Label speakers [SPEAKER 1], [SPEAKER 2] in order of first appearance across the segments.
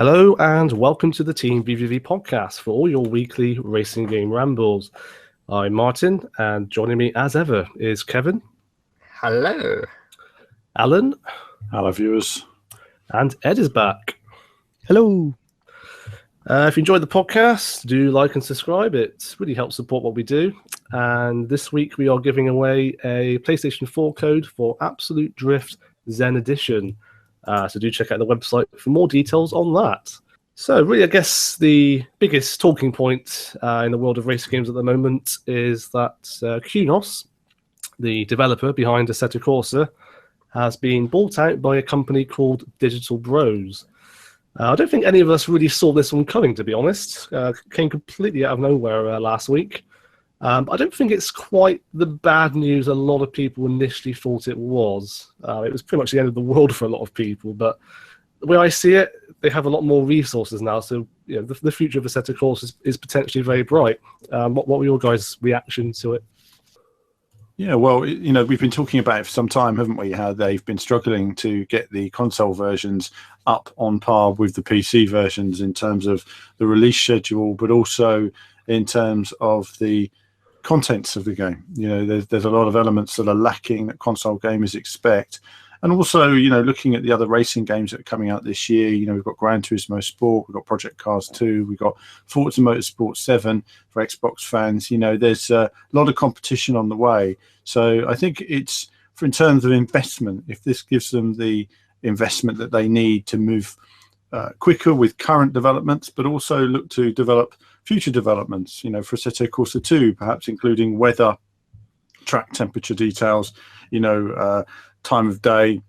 [SPEAKER 1] Hello and welcome to the Team VVV podcast for all your weekly racing game rambles. I'm Martin, and joining me as ever is Kevin.
[SPEAKER 2] Hello.
[SPEAKER 1] Alan.
[SPEAKER 3] Hello, viewers.
[SPEAKER 1] And Ed is back.
[SPEAKER 4] Hello.
[SPEAKER 1] If you enjoyed the podcast, do like and subscribe. It really helps support what we do. And this week we are giving away a PlayStation 4 code for Absolute Drift Zen Edition. So do check out the website for more details on that. So really, I guess the biggest talking point in the world of racing games at the moment is that Kunos, the developer behind Assetto Corsa, has been bought out by a company called Digital Bros. I don't think any of us really saw this one coming, to be honest. Came completely out of nowhere last week. I don't think it's quite the bad news a lot of people initially thought it was. It was pretty much the end of the world for a lot of people, but the way I see it, they have a lot more resources now, so the future of Assetto Corsa is potentially very bright. What were your guys' reaction to it?
[SPEAKER 3] Yeah, well, we've been talking about it for some time, haven't we? How they've been struggling to get the console versions up on par with the PC versions in terms of the release schedule, but also in terms of the contents of the game. There's a lot of elements that are lacking that console gamers expect. And also, looking at the other racing games that are coming out this year, we've got Gran Turismo Sport, we've got Project Cars 2, we've got Forza Motorsport 7 for Xbox fans. There's a lot of competition on the way. So I think it's, in terms of investment, if this gives them the investment that they need to move quicker with current developments, but also look to develop future developments, for Assetto Corsa 2, perhaps including weather, track temperature details, time of day,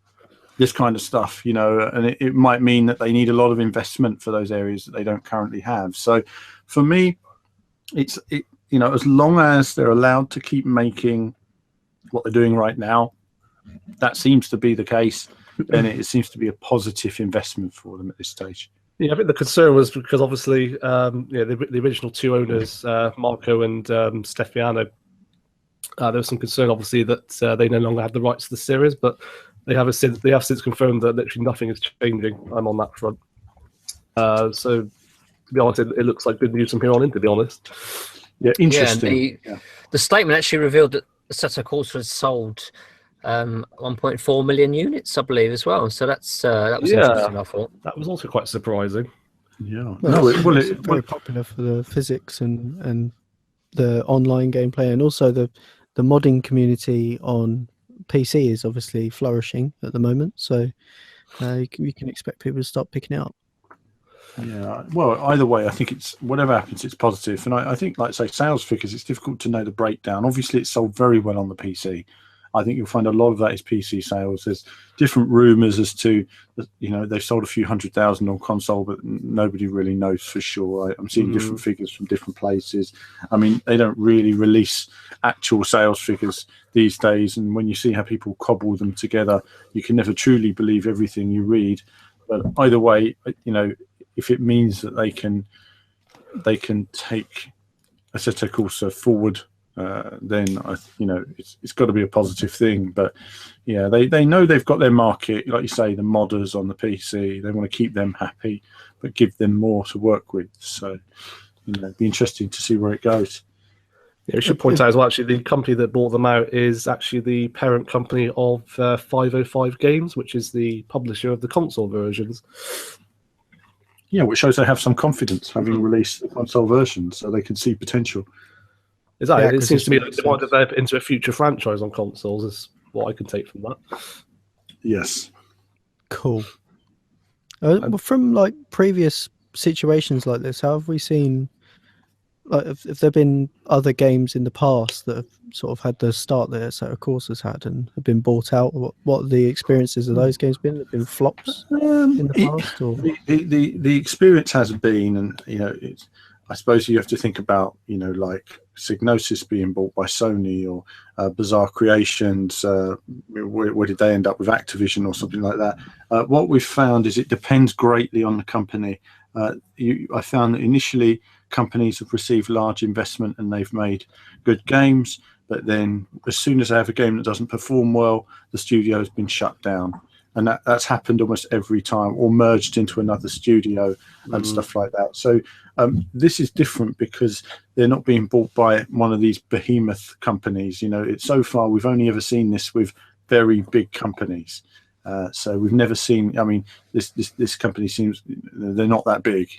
[SPEAKER 3] this kind of stuff, and it might mean that they need a lot of investment for those areas that they don't currently have. So for me, it's as long as they're allowed to keep making what they're doing right now, that seems to be the case, then it seems to be a positive investment for them at this stage.
[SPEAKER 1] Yeah, I think the concern was because obviously, the original two owners, Marco and Stefano, there was some concern, obviously, that they no longer had the rights to the series, but they have since confirmed that literally nothing is changing on that front. So, to be honest, it looks like good news from here on in, to be honest.
[SPEAKER 3] Yeah, interesting.
[SPEAKER 2] The statement actually revealed that Assetto Corsa has sold 1.4 million units, I believe, as well. So that was interesting, I thought.
[SPEAKER 1] That was also quite surprising.
[SPEAKER 3] Yeah.
[SPEAKER 4] It's very popular for the physics and the online gameplay, and also the modding community on PC is obviously flourishing at the moment. So you can expect people to start picking it up.
[SPEAKER 3] Yeah, well, either way, I think it's whatever happens, it's positive. And I think, like say, sales figures, it's difficult to know the breakdown. Obviously, it's sold very well on the PC. I think you'll find a lot of that is PC sales. There's different rumours as to, they've sold a few 100,000 on console, but nobody really knows for sure. I'm seeing different figures from different places. I mean, they don't really release actual sales figures these days. And when you see how people cobble them together, you can never truly believe everything you read. But either way, if it means that they can take Assetto Corsa forward, then it's got to be a positive thing. But yeah, they know they've got their market, like you say, the modders on the PC. They want to keep them happy, but give them more to work with. So it'd be interesting to see where it goes.
[SPEAKER 1] Yeah, we should point out as well, actually, the company that bought them out is actually the parent company of 505 Games, which is the publisher of the console versions.
[SPEAKER 3] Yeah, which shows they have some confidence, having released the console version, so they can see potential.
[SPEAKER 1] Exactly. Yeah, it seems to me like they want to develop it into a future franchise on consoles, is what I can take from that.
[SPEAKER 3] Yes.
[SPEAKER 4] Cool. From like previous situations like this, how have we seen? Like, have there been other games in the past that have sort of had the start that Assetto Corsa has had and have been bought out? What are the experiences of those games been? Have been flops in the past? Or?
[SPEAKER 3] The experience has been, and I suppose you have to think about like Psygnosis being bought by Sony, or Bizarre Creations. Where did they end up with Activision or something like that? What we've found is it depends greatly on the company. I found that initially companies have received large investment and they've made good games, but then as soon as they have a game that doesn't perform well, the studio has been shut down. and that's happened almost every time, or merged into another studio and stuff like that. So this is different because they're not being bought by one of these behemoth companies. So far we've only ever seen this with very big companies. So we've never seen. I mean, this company seems they're not that big,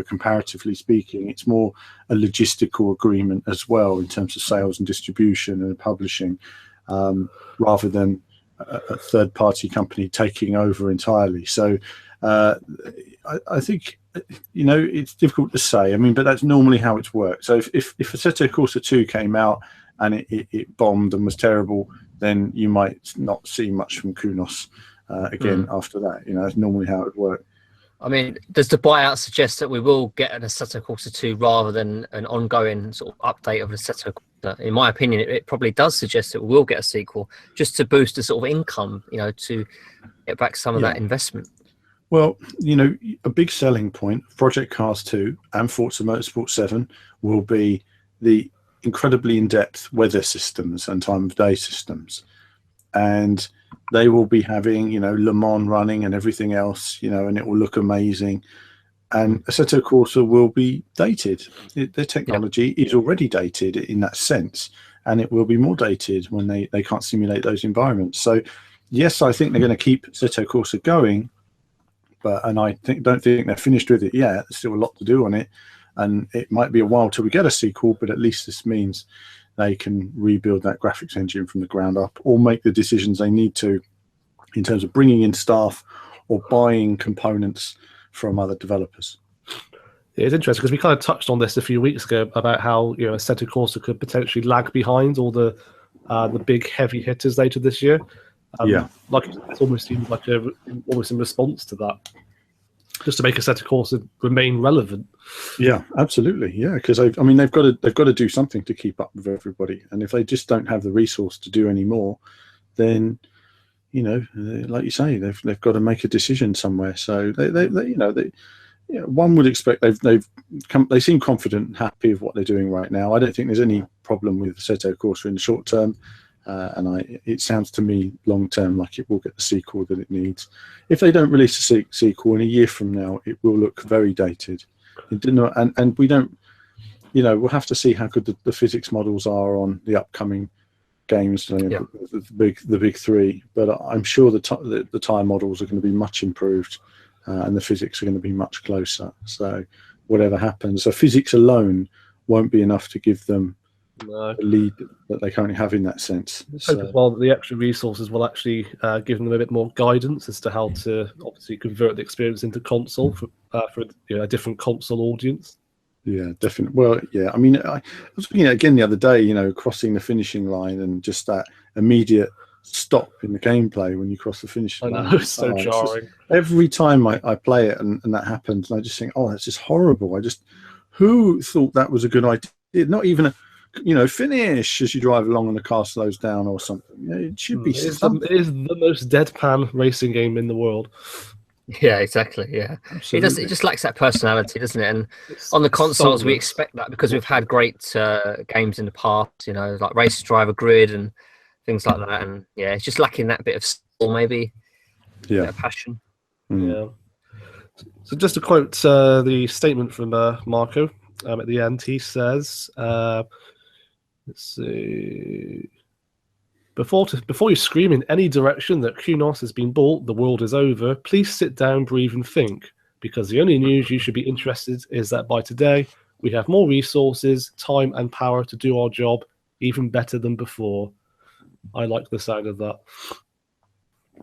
[SPEAKER 3] comparatively speaking. It's more a logistical agreement as well in terms of sales and distribution and publishing, rather than a third-party company taking over entirely. So I think it's difficult to say. I mean, but that's normally how it's worked. So if Assetto Corsa 2 came out and it bombed and was terrible, then you might not see much from Kunos again after that. That's normally how it would work.
[SPEAKER 2] I mean, does the buyout suggest that we will get an Assetto Corsa 2 rather than an ongoing sort of update of Assetto Corsa? In my opinion, it probably does suggest that we will get a sequel, just to boost the sort of income, to get back some of that investment.
[SPEAKER 3] Well, a big selling point of Project Cars 2 and Forza Motorsport 7 will be the incredibly in-depth weather systems and time of day systems. And they will be having, Le Mans running and everything else, and it will look amazing. And Assetto Corsa will be dated. Their technology is already dated in that sense, and it will be more dated when they can't simulate those environments. So, yes, I think they're going to keep Assetto Corsa going, and I don't think they're finished with it yet. There's still a lot to do on it, and it might be a while till we get a sequel, but at least this means they can rebuild that graphics engine from the ground up, or make the decisions they need to in terms of bringing in staff or buying components from other developers.
[SPEAKER 1] Yeah, it's interesting because we kind of touched on this a few weeks ago about how Assetto Corsa could potentially lag behind all the big heavy hitters later this year. Like it almost seems like almost in response to that, just to make Assetto Corsa remain relevant.
[SPEAKER 3] Yeah, absolutely. Yeah, because they've got to do something to keep up with everybody, and if they just don't have the resource to do any more, then like you say, they've got to make a decision somewhere. So one would expect they seem confident and happy with what they're doing right now. I don't think there's any problem with Assetto Corsa in the short term. And it sounds to me long term like it will get the sequel that it needs. If they don't release a sequel in a year from now, it will look very dated. It did not, and we don't, we'll have to see how good the physics models are on the upcoming games, the big three. But I'm sure the tire models are going to be much improved, and the physics are going to be much closer. So whatever happens, so physics alone won't be enough to give them the lead that they currently have in that sense.
[SPEAKER 1] Well, the extra resources will actually give them a bit more guidance as to how to obviously convert the experience into console for a different console audience.
[SPEAKER 3] Yeah, definitely. Well, yeah. I mean, I was looking at it again the other day. Crossing the finishing line and just that immediate stop in the gameplay when you cross the finishing line.
[SPEAKER 1] I know, it's so jarring.
[SPEAKER 3] Every time I play it and that happens, and I just think, oh, that's just horrible. Who thought that was a good idea? Not even a finish as you drive along and the car slows down or something. It should be something.
[SPEAKER 1] It is the most deadpan racing game in the world.
[SPEAKER 2] Yeah, exactly. Yeah, it just lacks that personality, doesn't it? And on the consoles, we expect that because we've had great games in the past, like Race Driver Grid and things like that. And yeah, it's just lacking that bit of soul, maybe. Yeah, bit of passion.
[SPEAKER 1] Yeah. So just to quote the statement from Marco at the end, he says, let's see. Before you scream in any direction that Kunos has been bought, the world is over, please sit down, breathe and think, because the only news you should be interested is that by today, we have more resources, time and power to do our job even better than before. I like the sound of that.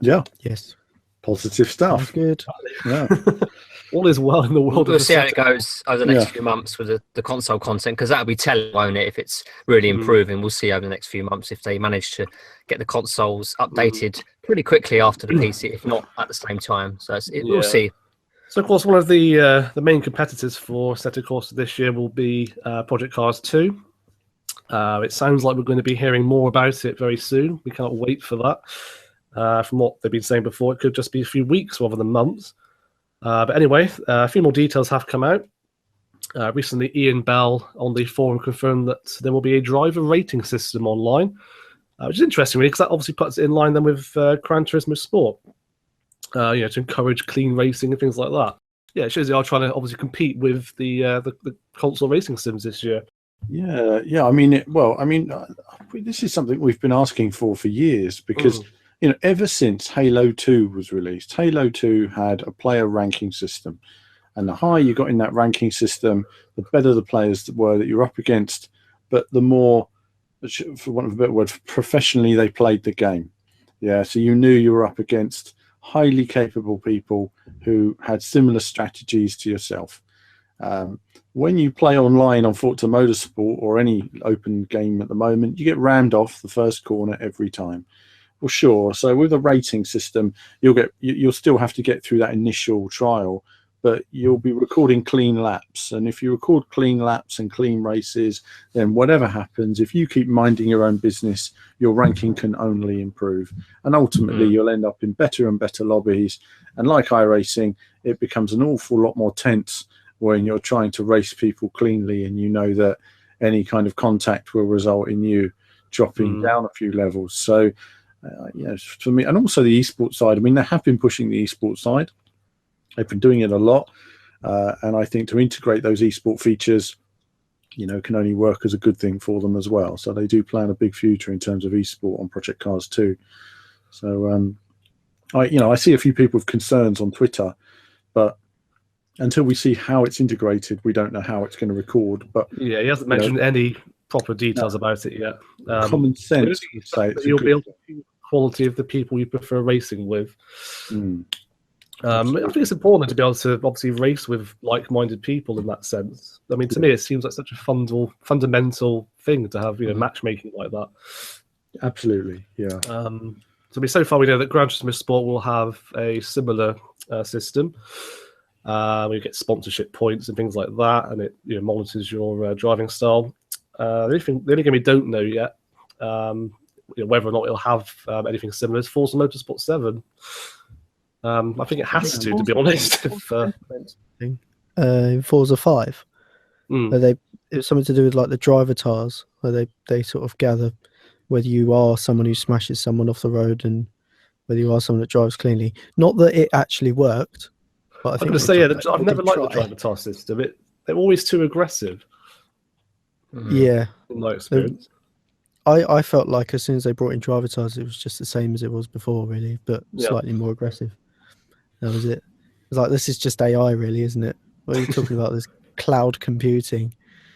[SPEAKER 3] Yeah.
[SPEAKER 4] Yes.
[SPEAKER 3] Positive stuff.
[SPEAKER 4] Sounds good.
[SPEAKER 3] Yeah.
[SPEAKER 1] All is well in the world.
[SPEAKER 2] We'll see how it goes over the next few months with the console content, because that'll be telling, won't it? If it's really improving, we'll see over the next few months if they manage to get the consoles updated pretty quickly after the PC, if not at the same time. So we'll see.
[SPEAKER 1] So, of course, one of the main competitors for Assetto Corsa this year will be Project Cars 2. It sounds like we're going to be hearing more about it very soon. We cannot wait for that. From what they've been saying before, it could just be a few weeks rather than months. But anyway, a few more details have come out. Recently, Ian Bell on the forum confirmed that there will be a driver rating system online, which is interesting, really, because that obviously puts it in line then with Gran Turismo Sport. to encourage clean racing and things like that. Yeah, it shows they are trying to obviously compete with the console racing sims this year.
[SPEAKER 3] Yeah. I mean, this is something we've been asking for years because ever since Halo 2 was released, Halo 2 had a player ranking system, and the higher you got in that ranking system, the better the players were that you're up against, but the more, for want of a better word, professionally they played the game. Yeah, so you knew you were up against highly capable people who had similar strategies to yourself. When you play online on Forza Motorsport or any open game at the moment, you get rammed off the first corner every time. Well, sure. So with a rating system, you'll still have to get through that initial trial, but you'll be recording clean laps. And if you record clean laps and clean races, then whatever happens, if you keep minding your own business, your ranking can only improve. And ultimately, you'll end up in better and better lobbies. And like iRacing, it becomes an awful lot more tense when you're trying to race people cleanly, and you know that any kind of contact will result in you dropping down a few levels. So, for me, and also the esports side, I mean, they have been pushing the esports side. They've been doing it a lot. And I think to integrate those esport features, can only work as a good thing for them as well. So they do plan a big future in terms of esport on Project Cars 2. So, I see a few people with concerns on Twitter, but until we see how it's integrated, we don't know how it's going to record. But
[SPEAKER 1] yeah, he hasn't mentioned any proper details about it yet.
[SPEAKER 3] Common sense would say
[SPEAKER 1] you'll be able to see the quality of the people you prefer racing with. I think it's important to be able to obviously race with like-minded people in that sense. I mean, to me, it seems like such a fundamental thing to have, matchmaking like that.
[SPEAKER 3] Absolutely, yeah.
[SPEAKER 1] So far we know that Gran Turismo Sport will have a similar system. You get sponsorship points and things like that, and it monitors your driving style. The only game we don't know yet, whether or not it'll have anything similar, is Forza Motorsport 7. I think it has to be honest.
[SPEAKER 4] Forza 5, it was something to do with like the driver tars, where they sort of gather whether you are someone who smashes someone off the road and whether you are someone that drives cleanly. Not that it actually worked. I'm going to
[SPEAKER 1] say, I've never liked the driver task system. They're always too aggressive.
[SPEAKER 4] Yeah.
[SPEAKER 1] In my experience.
[SPEAKER 4] I felt like as soon as they brought in driver tasks, it was just the same as it was before, really, but slightly more aggressive. That was it. It's like, this is just AI, really, isn't it? What are you talking about? This cloud computing.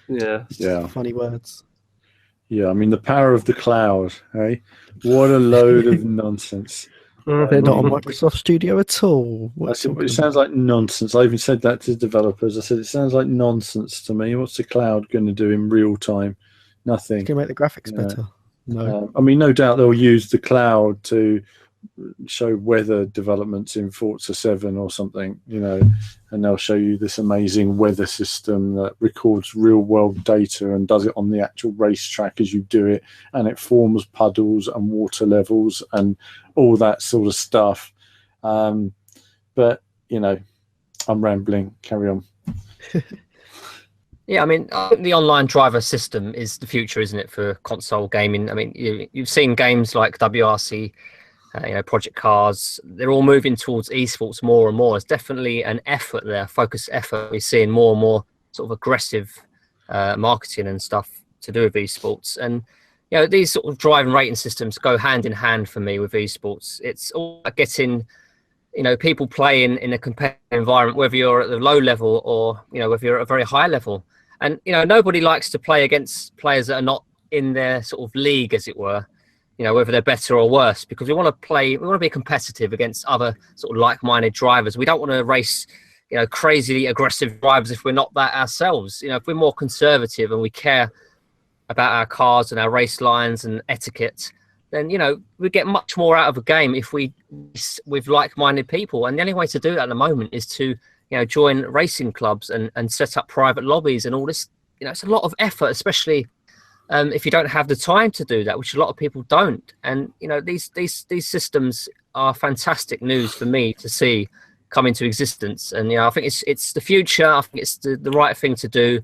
[SPEAKER 1] Yeah.
[SPEAKER 4] Funny words.
[SPEAKER 3] Yeah, I mean, the power of the cloud, hey? What a load of nonsense.
[SPEAKER 4] They're not on Microsoft Studio at all.
[SPEAKER 3] It sounds like nonsense. I even said that to developers. I said, it sounds like nonsense to me. What's the cloud going to do in real time? Nothing.
[SPEAKER 4] It's going to make the graphics better. No.
[SPEAKER 3] I mean, no doubt they'll use the cloud to show weather developments in Forza 7 or something, and they'll show you this amazing weather system that records real world data and does it on the actual racetrack as you do it, and it forms puddles and water levels and all that sort of stuff. But I'm rambling. Carry on.
[SPEAKER 2] Yeah, I mean, the online driver system is the future, isn't it, for console gaming? I mean, you've seen games like WRC, Project Cars. They're all moving towards esports more and more. It's definitely an effort there, focused effort. We're seeing more and more sort of aggressive marketing and stuff to do with esports. And these sort of driving rating systems go hand in hand for me with esports. It's all about getting people playing in a competitive environment, whether you're at the low level or whether you're at a very high level. And nobody likes to play against players that are not in their sort of league, as it were. Whether they're better or worse, because we want to be competitive against other sort of like-minded drivers. We don't want to race, crazily aggressive drivers if we're not that ourselves. If we're more conservative and we care about our cars and our race lines and etiquette, then, we get much more out of a game if we race with like-minded people. And the only way to do that at the moment is to, join racing clubs and set up private lobbies and all this. It's a lot of effort, especially if you don't have the time to do that, which a lot of people don't. And these systems are fantastic news for me to see come into existence. And I think it's the future. I think it's the right thing to do.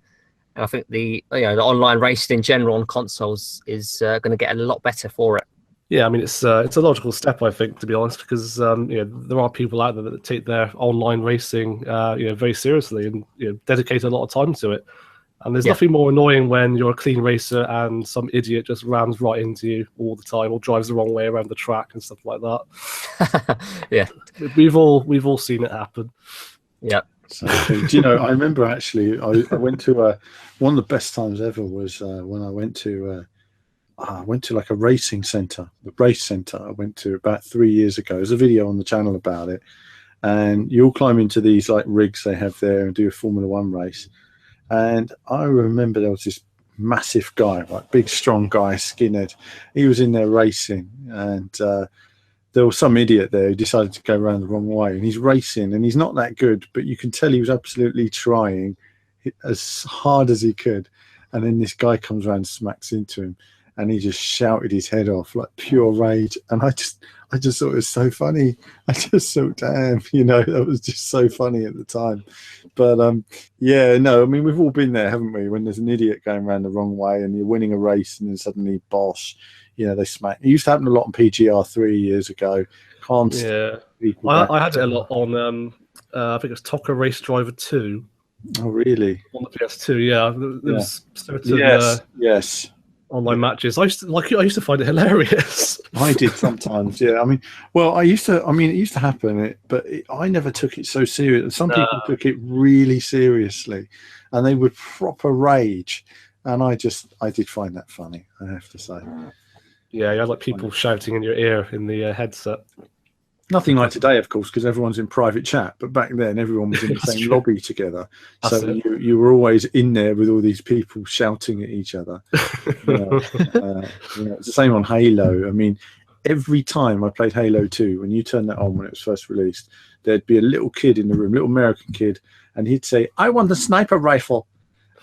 [SPEAKER 2] And I think the online racing in general on consoles is going to get a lot better for it.
[SPEAKER 1] Yeah, I mean it's a logical step, I think, to be honest, because there are people out there that take their online racing very seriously and dedicate a lot of time to it. And there's nothing more annoying when you're a clean racer and some idiot just rams right into you all the time or drives the wrong way around the track and stuff like that.
[SPEAKER 2] Yeah,
[SPEAKER 1] we've all seen it happen.
[SPEAKER 2] Yeah.
[SPEAKER 3] So, do you know? I remember actually, I went to one of the best times ever was when I went to like a racing centre, the race centre. I went to about 3 years ago. There's a video on the channel about it, and you all climb into these like rigs they have there and do a Formula One race. And I remember there was this massive guy, like big, strong guy, skinhead. He was in there racing, and there was some idiot there who decided to go around the wrong way. And he's racing, and he's not that good, but you can tell he was absolutely trying as hard as he could. And then this guy comes around and smacks into him, and he just shouted his head off, like pure rage. And I just thought it was so funny. I just thought, damn, that was just so funny at the time. But no, I mean, we've all been there, haven't we? When there's an idiot going around the wrong way and you're winning a race and then suddenly, bosh, they smack. It used to happen a lot on PGR 3 years ago.
[SPEAKER 1] I had it a lot on, I think it was Toca Race Driver 2.
[SPEAKER 3] Oh, really?
[SPEAKER 1] On the PS2, yeah. There was certain,
[SPEAKER 3] yes.
[SPEAKER 1] Online matches. I used to find it hilarious.
[SPEAKER 3] I did sometimes, yeah. I mean, well, it used to happen, but I never took it so serious. Some people took it really seriously, and they would proper rage. And I did find that funny, I have to say.
[SPEAKER 1] Yeah, you had like people shouting in your ear in the headset.
[SPEAKER 3] Nothing like today, of course, because everyone's in private chat. But back then, everyone was in the same lobby together. So you were always in there with all these people shouting at each other. It's the same on Halo. I mean, every time I played Halo 2, when you turned that on when it was first released, there'd be a little kid in the room, little American kid, and he'd say, "I want the sniper rifle."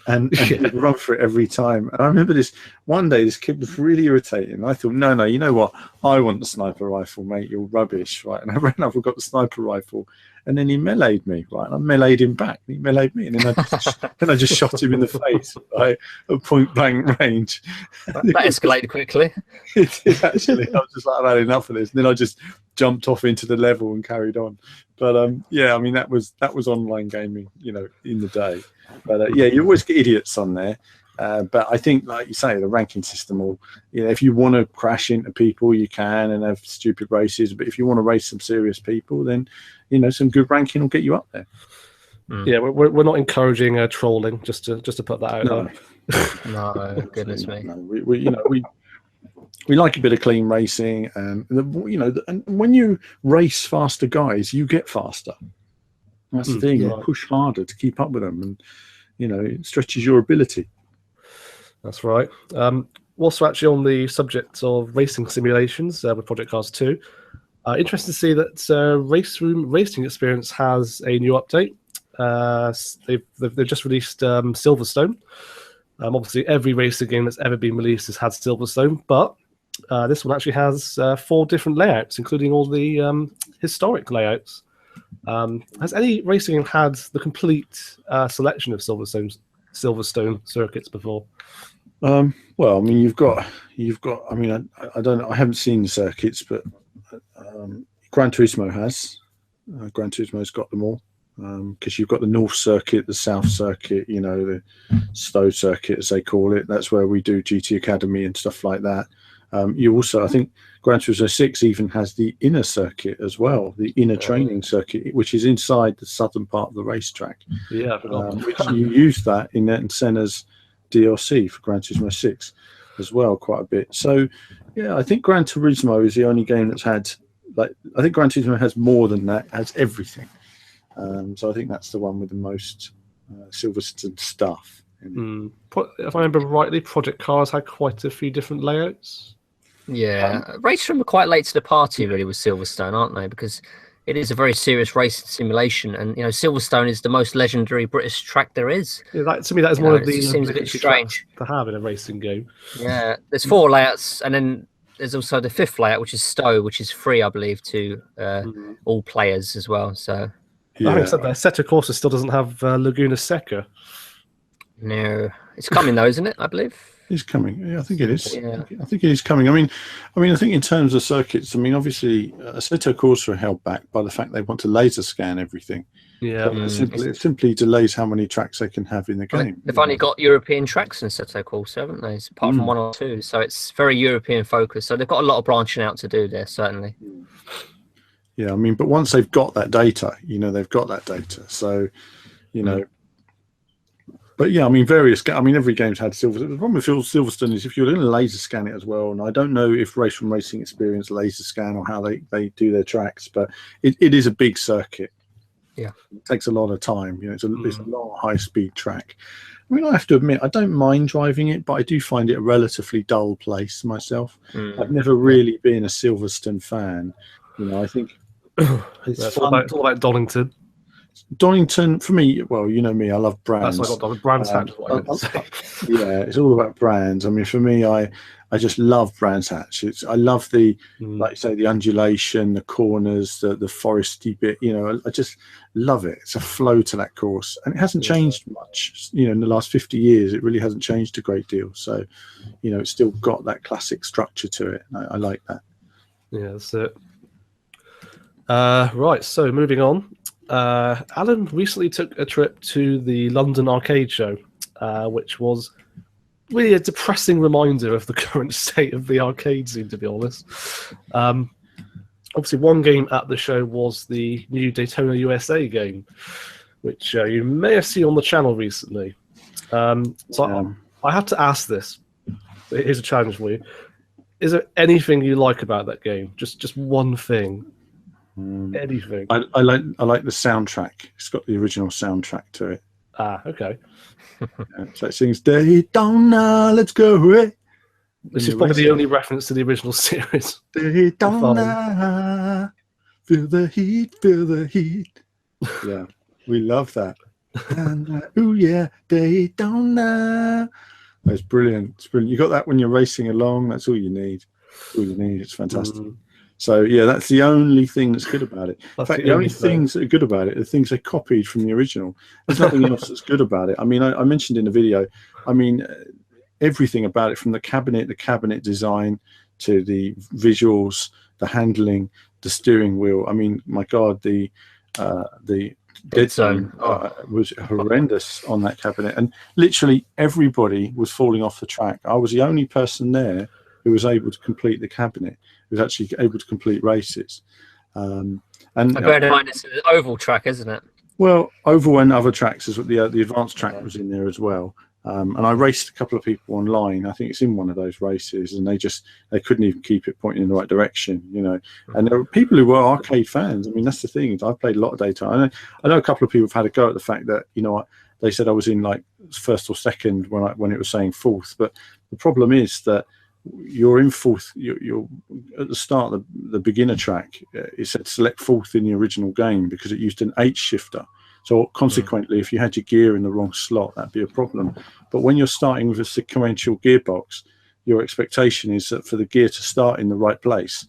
[SPEAKER 3] And he'd run for it every time. And I remember one day this kid was really irritating. I thought, no, you know what? I want the sniper rifle, mate. You're rubbish, right? And I ran up and got the sniper rifle. And then he meleeed me, right? And I meleeed him back. And he meleeed me. And then I just shot him in the face, right? At point blank range.
[SPEAKER 2] That escalated quickly.
[SPEAKER 3] It did, actually. I was just like, I've had enough of this. And then I just jumped off into the level and carried on. But I mean, that was online gaming, in the day. But you always get idiots on there. But I think, like you say, the ranking system will, if you want to crash into people, you can and have stupid races. But if you want to race some serious people, then, some good ranking will get you up there.
[SPEAKER 1] Mm. Yeah, we're not encouraging trolling, just to put that out there.
[SPEAKER 2] No, goodness me.
[SPEAKER 3] No, we like a bit of clean racing, and and when you race faster guys, you get faster. That's the thing. You push harder to keep up with them, and it stretches your ability.
[SPEAKER 1] That's right. Also, actually, on the subject of racing simulations with Project Cars 2, interesting to see that RaceRoom Racing Experience has a new update. They've just released Silverstone. Obviously, every racing game that's ever been released has had Silverstone, but this one actually has 4 different layouts, including all the historic layouts. Has any racing game had the complete selection of Silverstone circuits before?
[SPEAKER 3] Well, I mean, you've got. I mean, I don't know. I haven't seen the circuits, but Gran Turismo has. Gran Turismo's got them all, because you've got the North Circuit, the South Circuit, the Stowe Circuit, as they call it. That's where we do GT Academy and stuff like that. You also, I think, Gran Turismo 6 even has the inner circuit as well, the inner training circuit, which is inside the southern part of the racetrack.
[SPEAKER 1] Yeah, I forgot.
[SPEAKER 3] Which you use that in Senna's DLC for Gran Turismo 6 as well, quite a bit. So, yeah, I think Gran Turismo is the only game that's had, I think Gran Turismo has more than that, has everything. So I think that's the one with the most Silverstone stuff.
[SPEAKER 1] If I remember rightly, Project Cars had quite a few different layouts.
[SPEAKER 2] Yeah, RaceRoom are quite late to the party, really, with Silverstone, aren't they? Because it is a very serious race simulation, and Silverstone is the most legendary British track there is.
[SPEAKER 1] Yeah, to me, that is one of the
[SPEAKER 2] seems a bit strange
[SPEAKER 1] to have in a racing game.
[SPEAKER 2] Yeah, there's 4 layouts, and then there's also the 5th layout, which is Stowe, which is free, I believe, to all players as well. So,
[SPEAKER 1] having said that, Assetto Corsa still doesn't have Laguna Seca.
[SPEAKER 2] No, it's coming though, isn't it? I believe.
[SPEAKER 3] It's coming. Yeah, I think it is.
[SPEAKER 2] Yeah.
[SPEAKER 3] I think it is coming. I mean, I think in terms of circuits, I mean, obviously, Assetto Corsa are held back by the fact they want to laser scan everything.
[SPEAKER 1] Yeah,
[SPEAKER 3] it simply delays how many tracks they can have in the game.
[SPEAKER 2] They've only got European tracks in Assetto Corsa, haven't they? Apart from one or two, so it's very European focused. So they've got a lot of branching out to do there, certainly.
[SPEAKER 3] Yeah, I mean, but once they've got that data, they've got that data. So, But yeah, I mean, every game's had Silverstone. The problem with Silverstone is if you're going to laser scan it as well, and I don't know if RaceRoom Racing Experience laser scan or how they do their tracks, but it is a big circuit.
[SPEAKER 2] Yeah,
[SPEAKER 3] it takes a lot of time. It's a long, high-speed track. I mean, I have to admit, I don't mind driving it, but I do find it a relatively dull place myself. I've never really been a Silverstone fan. I think
[SPEAKER 1] it's all about Donington.
[SPEAKER 3] Donington, for me, well, you know me, I love brands.
[SPEAKER 1] That's what I got. Brands Hatch.
[SPEAKER 3] Yeah, it's all about brands. I mean, for me, I just love Brands Hatch. I love the, like you say, the undulation, the corners, the foresty bit. I just love it. It's a flow to that course, and it hasn't changed much. In the last 50 years, it really hasn't changed a great deal. So, it's still got that classic structure to it. I like that.
[SPEAKER 1] Yeah, that's it. Right, so moving on. Alan recently took a trip to the London Arcade Show, which was really a depressing reminder of the current state of the arcade scene, to be honest. Obviously, one game at the show was the new Daytona USA game, which you may have seen on the channel recently. I have to ask this. Here's a challenge for you. Is there anything you like about that game? Just one thing. Anything.
[SPEAKER 3] I like the soundtrack. It's got the original soundtrack to it.
[SPEAKER 1] Okay.
[SPEAKER 3] So it sings Daytona, let's go away.
[SPEAKER 1] This is probably the only reference to the original series.
[SPEAKER 3] Daytona, feel the heat, feel the heat. Yeah, we love that. Oh yeah, Daytona. It's brilliant. It's brilliant. You got that when you're racing along. That's all you need. It's fantastic. So yeah, that's the only thing that's good about it. In fact, the only things that are good about it are the things they copied from the original. There's nothing else that's good about it. I mean, I mentioned in the video, everything about it, from the cabinet design to the visuals, the handling, the steering wheel. I mean, my God, the dead zone was horrendous on that cabinet, and literally everybody was falling off the track. I was the only person there who was able to complete the cabinet, who was actually able to complete races. And
[SPEAKER 2] bear in mind, it's an oval track, isn't it?
[SPEAKER 3] Well, oval and other tracks, is what the advanced track was in there as well. And I raced a couple of people online. I think it's in one of those races, and they couldn't even keep it pointing in the right direction, And there were people who were arcade fans. I mean, that's the thing. I've played a lot of Daytona. I know a couple of people have had a go at the fact that, they said I was in like first or second when it was saying fourth. But the problem is that you're in fourth. You're at the start of the beginner track. It said select fourth in the original game because it used an H shifter. So consequently, if you had your gear in the wrong slot, that'd be a problem. But when you're starting with a sequential gearbox, your expectation is that for the gear to start in the right place,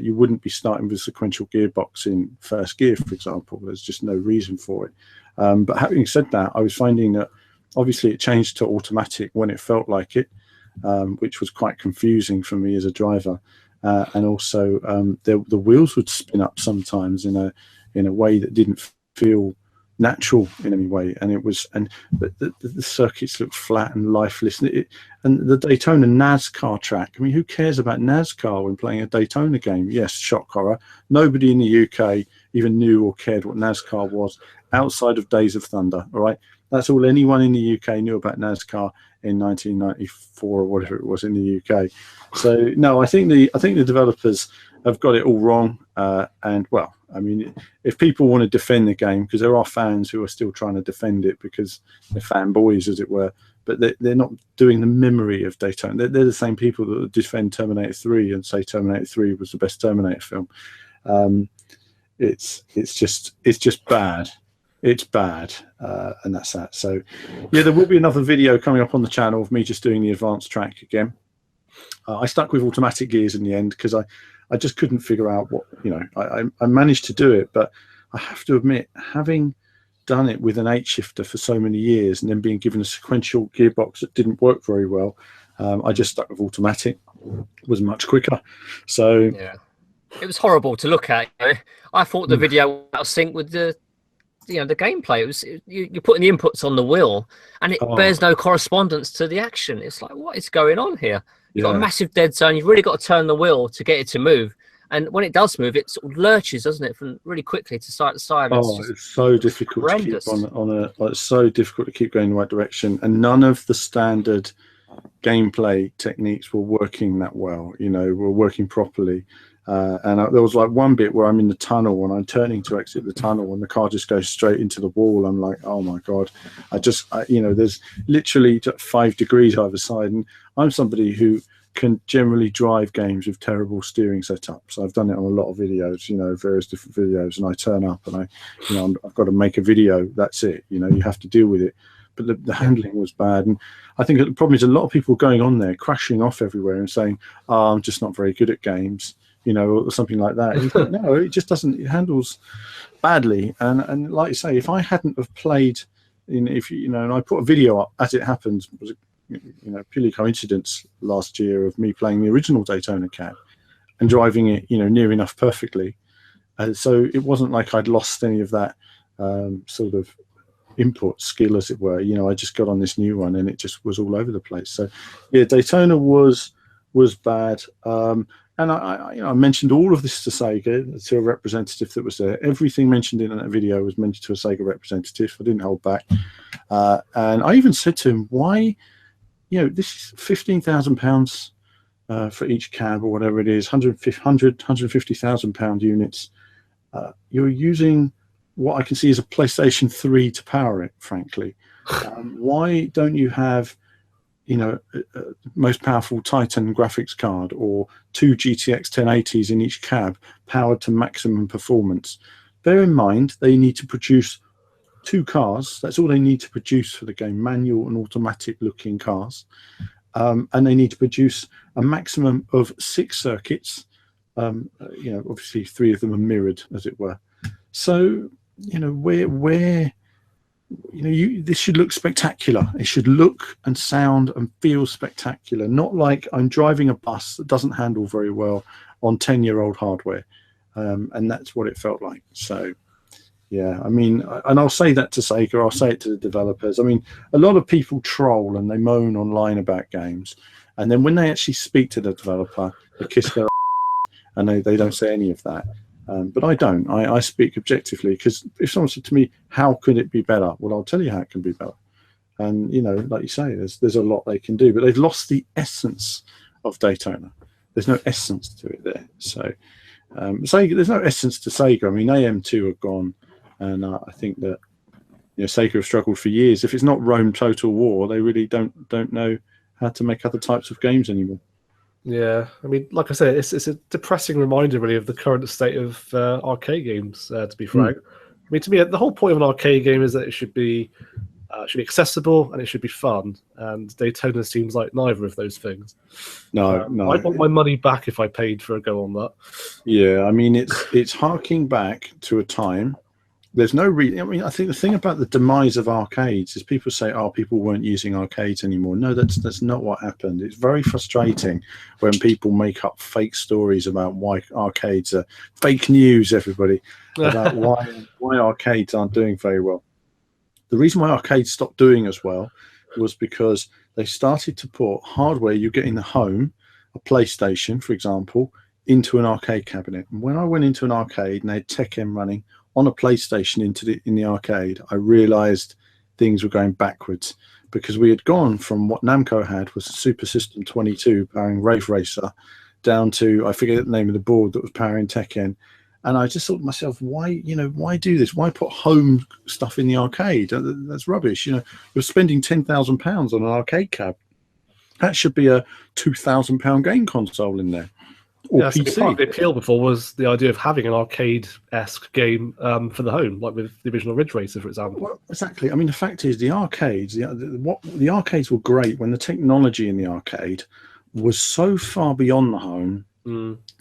[SPEAKER 3] you wouldn't be starting with a sequential gearbox in first gear, for example. There's just no reason for it. But having said that, I was finding that obviously it changed to automatic when it felt like it, which was quite confusing for me as a driver. And also the wheels would spin up sometimes in a way that didn't feel natural in any way, and the circuits looked flat and lifeless, and the Daytona NASCAR track. I mean, who cares about NASCAR when playing a Daytona game? Yes, shock horror. Nobody in the UK even knew or cared what NASCAR was outside of Days of Thunder. All right, that's all anyone in the UK knew about NASCAR in 1994 or whatever it was in the UK. So no, I think the developers have got it all wrong, and well, I mean, if people want to defend the game, because there are fans who are still trying to defend it because they're fanboys, as it were, but they're not doing the memory of Daytona. They're the same people that defend Terminator 3 and say Terminator 3 was the best Terminator film. It's just bad. It's bad, and that's that. So, yeah, there will be another video coming up on the channel of me just doing the advanced track again. I stuck with automatic gears in the end because I just couldn't figure out what, I managed to do it, but I have to admit, having done it with an 8-shifter for so many years and then being given a sequential gearbox that didn't work very well, I just stuck with automatic. It was much quicker. So
[SPEAKER 2] yeah, it was horrible to look at. I thought the video was out of sync with the gameplay. It was you're putting the inputs on the wheel and it bears no correspondence to the action. It's like, what is going on here? You've got a massive dead zone. You've really got to turn the wheel to get it to move. And when it does move, it sort of lurches, doesn't it, from really quickly to side to side.
[SPEAKER 3] It's so difficult to keep it's so difficult to keep going in the right direction. And none of the standard gameplay techniques were working that well, were working properly. And there was like one bit where I'm in the tunnel and I'm turning to exit the tunnel and the car just goes straight into the wall. I'm like, oh my God, there's literally 5 degrees either side. And I'm somebody who can generally drive games with terrible steering setups. I've done it on a lot of videos, various different videos, and I turn up and I've got to make a video. That's it. You have to deal with it. But the handling was bad. And I think the problem is a lot of people going on there, crashing off everywhere and saying, oh, I'm just not very good at games, or something like that. And you think, no, it just doesn't, it handles badly. And like you say, if I hadn't have played, and I put a video up as it happens, was purely coincidence last year of me playing the original Daytona Cab and driving it, near enough perfectly. So it wasn't like I'd lost any of that sort of input skill, as it were. I just got on this new one and it just was all over the place. So yeah, Daytona was bad. And I mentioned all of this to Sega, to a representative that was there. Everything mentioned in that video was mentioned to a Sega representative. I didn't hold back. And I even said to him, why, this is £15,000 for each cab or whatever it is, 150,000 pound units. You're using what I can see is a PlayStation 3 to power it, frankly. Why don't you have, most powerful Titan graphics card or 2 GTX 1080s in each cab powered to maximum performance? Bear in mind, they need to produce 2 cars. That's all they need to produce for the game, manual and automatic looking cars. And they need to produce a maximum of 6 circuits. Obviously 3 of them are mirrored, as it were. So, this should look spectacular. It should look and sound and feel spectacular, not like I'm driving a bus that doesn't handle very well on 10-year-old hardware. And that's what it felt like. So, yeah, and I'll say that to Sega, I'll say it to the developers. A lot of people troll and they moan online about games. And then when they actually speak to the developer, they kiss their and they don't say any of that. But I don't. I speak objectively, because if someone said to me, how could it be better? Well, I'll tell you how it can be better. And, like you say, there's a lot they can do. But they've lost the essence of Daytona. There's no essence to it there. So Sega, there's no essence to Sega. AM2 are gone. And I think that Sega have struggled for years. If it's not Rome Total War, they really don't know how to make other types of games anymore.
[SPEAKER 1] Yeah, like I said, it's a depressing reminder, really, of the current state of arcade games. To be frank, to me, the whole point of an arcade game is that it should be accessible and it should be fun. And Daytona seems like neither of those things.
[SPEAKER 3] No.
[SPEAKER 1] I want my money back if I paid for a go on that.
[SPEAKER 3] Yeah, it's harking back to a time. There's no reason. I think the thing about the demise of arcades is people say, "Oh, people weren't using arcades anymore." No, that's not what happened. It's very frustrating when people make up fake stories about why arcades are fake news. Everybody about why arcades aren't doing very well. The reason why arcades stopped doing as well was because they started to put hardware you get in the home, a PlayStation, for example, into an arcade cabinet. And when I went into an arcade and they had Tekken running on a PlayStation in the arcade, I realized things were going backwards, because we had gone from what Namco had was a Super System 22 powering Rave Racer down to, I forget the name of the board that was powering Tekken. And I just thought to myself, why do this? Why put home stuff in the arcade? That's rubbish. You're spending £10,000 on an arcade cab. That should be a £2,000 game console in there. Or PC.
[SPEAKER 1] Part of the appeal before was the idea of having an arcade-esque game for the home, like with the original Ridge Racer, for example.
[SPEAKER 3] Well, exactly. The fact is, the arcades, the arcades were great when the technology in the arcade was so far beyond the home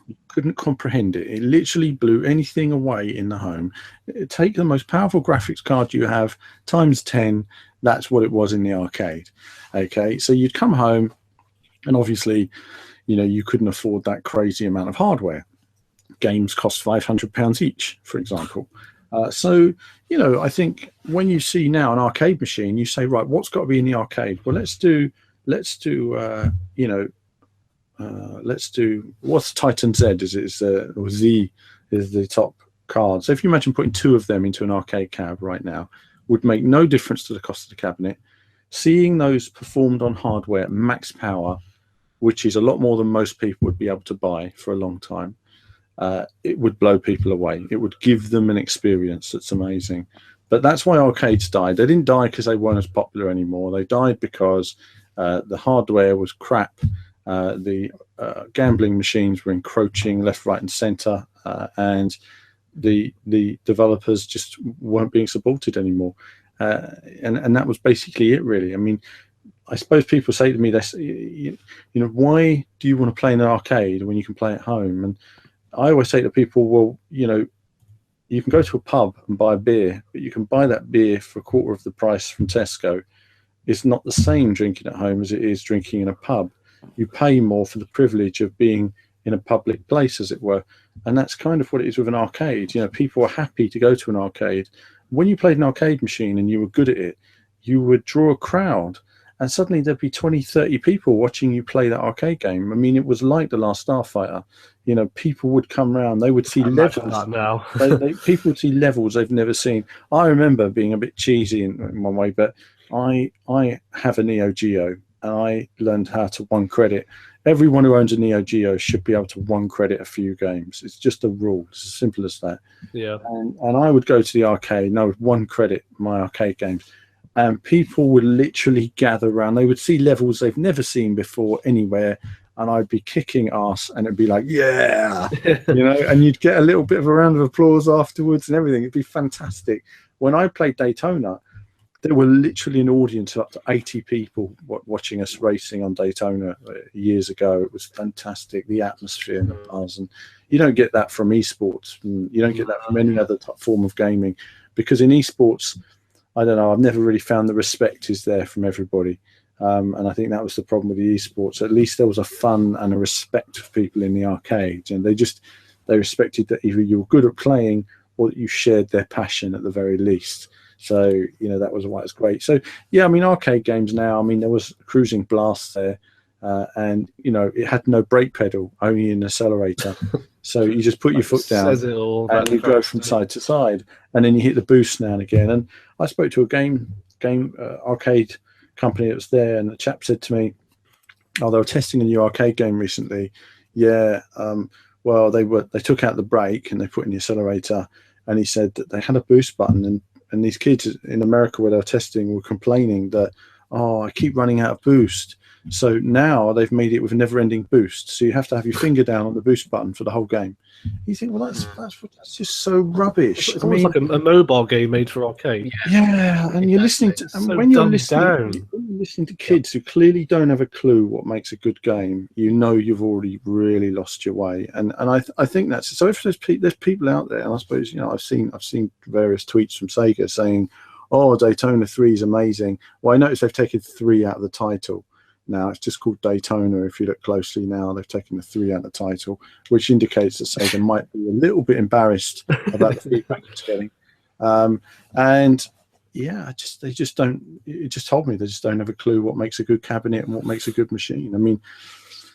[SPEAKER 3] You couldn't comprehend it. It literally blew anything away in the home. Take the most powerful graphics card you have times 10. That's what it was in the arcade. Okay, so you'd come home, and obviously, you know, you couldn't afford that crazy amount of hardware. Games cost £500 each, for example. So, you know, I think when you see now an arcade machine, you say, right, what's got to be in the arcade? Well, let's do what's Titan Z? Or Z is the top card. So if you imagine putting 2 of them into an arcade cab right now, would make no difference to the cost of the cabinet. Seeing those performed on hardware at max power, which is a lot more than most people would be able to buy for a long time, it would blow people away. It would give them an experience that's amazing. But that's why arcades died. They didn't die because they weren't as popular anymore. They died because the hardware was crap. The gambling machines were encroaching left, right, and center, and the developers just weren't being supported anymore. And that was basically it, really. I mean, I suppose people say to me, you know, why do you want to play in an arcade when you can play at home? And I always say to people, well, you know, you can go to a pub and buy a beer, but you can buy that beer for a quarter of the price from Tesco. It's not the same drinking at home as it is drinking in a pub. You pay more for the privilege of being in a public place, as it were. And that's kind of what it is with an arcade. You know, people are happy to go to an arcade. When you played an arcade machine and you were good at it, you would draw a crowd, and suddenly there'd be 20, 30 people watching you play that arcade game. I mean, it was like The Last Starfighter. You know, people would come around, they would see levels.
[SPEAKER 1] Now.
[SPEAKER 3] People would see levels they've never seen. I remember being a bit cheesy in one way, but I have a Neo Geo, and I learned how to 1 credit. Everyone who owns a Neo Geo should be able to 1 credit a few games. It's just a rule. It's as simple as that.
[SPEAKER 1] Yeah.
[SPEAKER 3] And I would go to the arcade, and I would 1 credit my arcade games. And people would literally gather around. They would see levels they've never seen before anywhere, and I'd be kicking ass, and it'd be like, yeah, you know, and you'd get a little bit of a round of applause afterwards and everything. It'd be fantastic. When I played Daytona, there were literally an audience of up to 80 people watching us racing on Daytona years ago. It was fantastic, the atmosphere and the buzz. And you don't get that from esports. You don't get that from any other form of gaming, because in esports, I don't know, I've never really found the respect is there from everybody. And I think that was the problem with the esports. At least there was a fun and a respect for people in the arcade. And they respected that either you were good at playing or that you shared their passion at the very least. So, you know, that was why it's great. So, yeah, I mean, arcade games now, I mean, there was Cruising Blast there, and, you know, it had no brake pedal, only an accelerator. So you just put your foot down and you go from side to side, and then you hit the boost now and again. And I spoke to a arcade company that was there, and the chap said to me, oh, they were testing a new arcade game recently. Yeah, well, they took out the brake and they put in the accelerator, and he said that they had a boost button, and these kids in America where they were testing were complaining that, oh, I keep running out of boost. So now they've made it with a never-ending boost. So you have to have your finger down on the boost button for the whole game. You think, well, that's just so rubbish.
[SPEAKER 1] It's almost like a mobile game made for arcade.
[SPEAKER 3] Yeah, and you're listening to when you're listening to kids who clearly don't have a clue what makes a good game. You know, you've already really lost your way. And I think that's so. If there's people out there, and I suppose, you know, I've seen various tweets from Sega saying, "Oh, Daytona 3 is amazing." Well, I noticed they've taken 3 out of the title. Now it's just called Daytona. If you look closely now, they've taken the 3 out of the title, which indicates that Sega might be a little bit embarrassed about the feedback it's getting. And yeah, they just don't. It just told me they just don't have a clue what makes a good cabinet and what makes a good machine. I mean,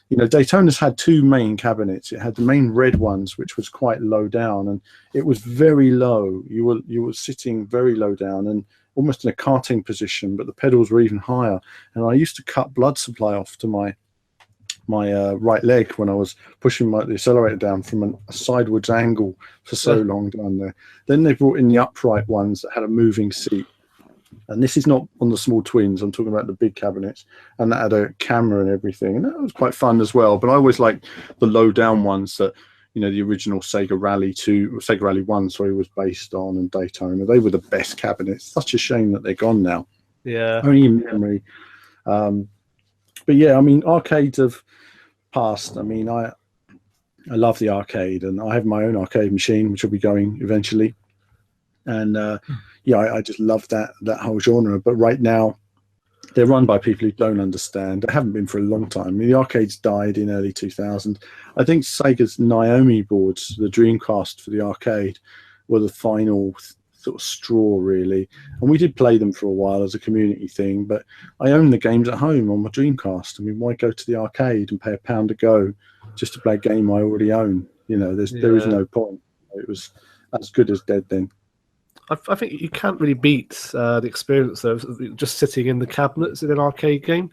[SPEAKER 3] you know, Daytona's had 2 main cabinets. It had the main red ones, which was quite low down, and it was very low. You were sitting very low down and almost in a karting position, but the pedals were even higher. And I used to cut blood supply off to my right leg when I was pushing the accelerator down from a sideways angle for so long down there. Then they brought in the upright ones that had a moving seat. And this is not on the small twins. I'm talking about the big cabinets, and that had a camera and everything. And that was quite fun as well. But I always liked the low down ones that, you know, the original Sega Rally 1, was based on, and Daytona. They were the best cabinets. Such a shame that they're gone now.
[SPEAKER 1] Yeah.
[SPEAKER 3] Only in memory. But yeah, I mean, arcades have passed. I mean, I love the arcade, and I have my own arcade machine, which will be going eventually. And I just love that whole genre. But right now, they're run by people who don't understand. They haven't been for a long time. I mean, the arcades died in early 2000. I think Sega's Naomi boards, the Dreamcast for the arcade, were the final sort of straw, really. And we did play them for a while as a community thing, but I own the games at home on my Dreamcast. I mean, why go to the arcade and pay £1 to go just to play a game I already own? You know, there is no point. It was as good as dead then.
[SPEAKER 1] I think you can't really beat the experience of just sitting in the cabinets in an arcade game.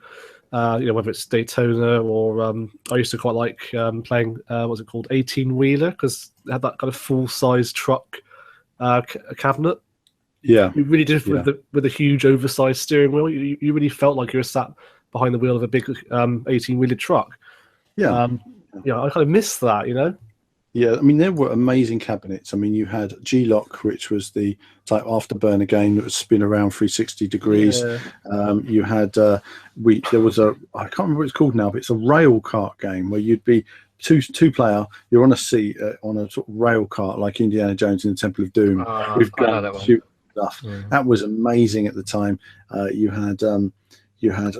[SPEAKER 1] Whether it's Daytona or I used to quite like playing what's it called, 18-wheeler, because it had that kind of full-size truck cabinet.
[SPEAKER 3] Yeah,
[SPEAKER 1] you really did with a huge oversized steering wheel. You really felt like you were sat behind the wheel of a big 18-wheeler truck.
[SPEAKER 3] Yeah,
[SPEAKER 1] I kind of miss that, you know.
[SPEAKER 3] Yeah, I mean, there were amazing cabinets. I mean, you had G-Lock, which was the type afterburner game that would spin around 360 degrees. Yeah. You had, there was I can't remember what it's called now, but it's a rail kart game where you'd be two-player, you're on a seat on a sort of rail kart like Indiana Jones in the Temple of Doom. With guns, shoot stuff. Yeah. That was amazing at the time. You had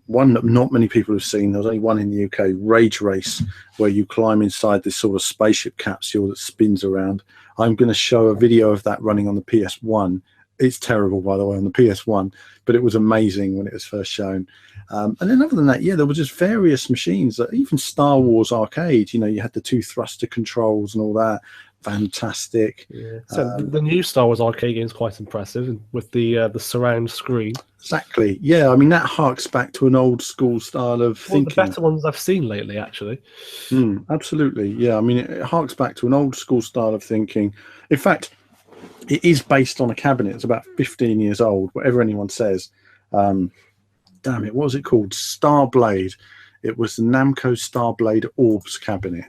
[SPEAKER 3] one that not many people have seen. There was only one in the UK, Rage Race, where you climb inside this sort of spaceship capsule that spins around. I'm going to show a video of that running on the PS1. It's terrible, by the way, on the PS1, but it was amazing when it was first shown. And then other than that, there were just various machines, even Star Wars Arcade. You know, you had the 2 thruster controls and all that. Fantastic.
[SPEAKER 1] Yeah. So the new Star Wars arcade game is quite impressive with the surround screen.
[SPEAKER 3] Exactly. Yeah, I mean, that harks back to an old school style of thinking.
[SPEAKER 1] The better ones I've seen lately, actually.
[SPEAKER 3] Absolutely. Yeah, I mean, it harks back to an old school style of thinking. In fact, it is based on a cabinet. It's about 15 years old, whatever anyone says. Damn it, what was it called? Starblade. It was the Namco Starblade Orbs cabinet.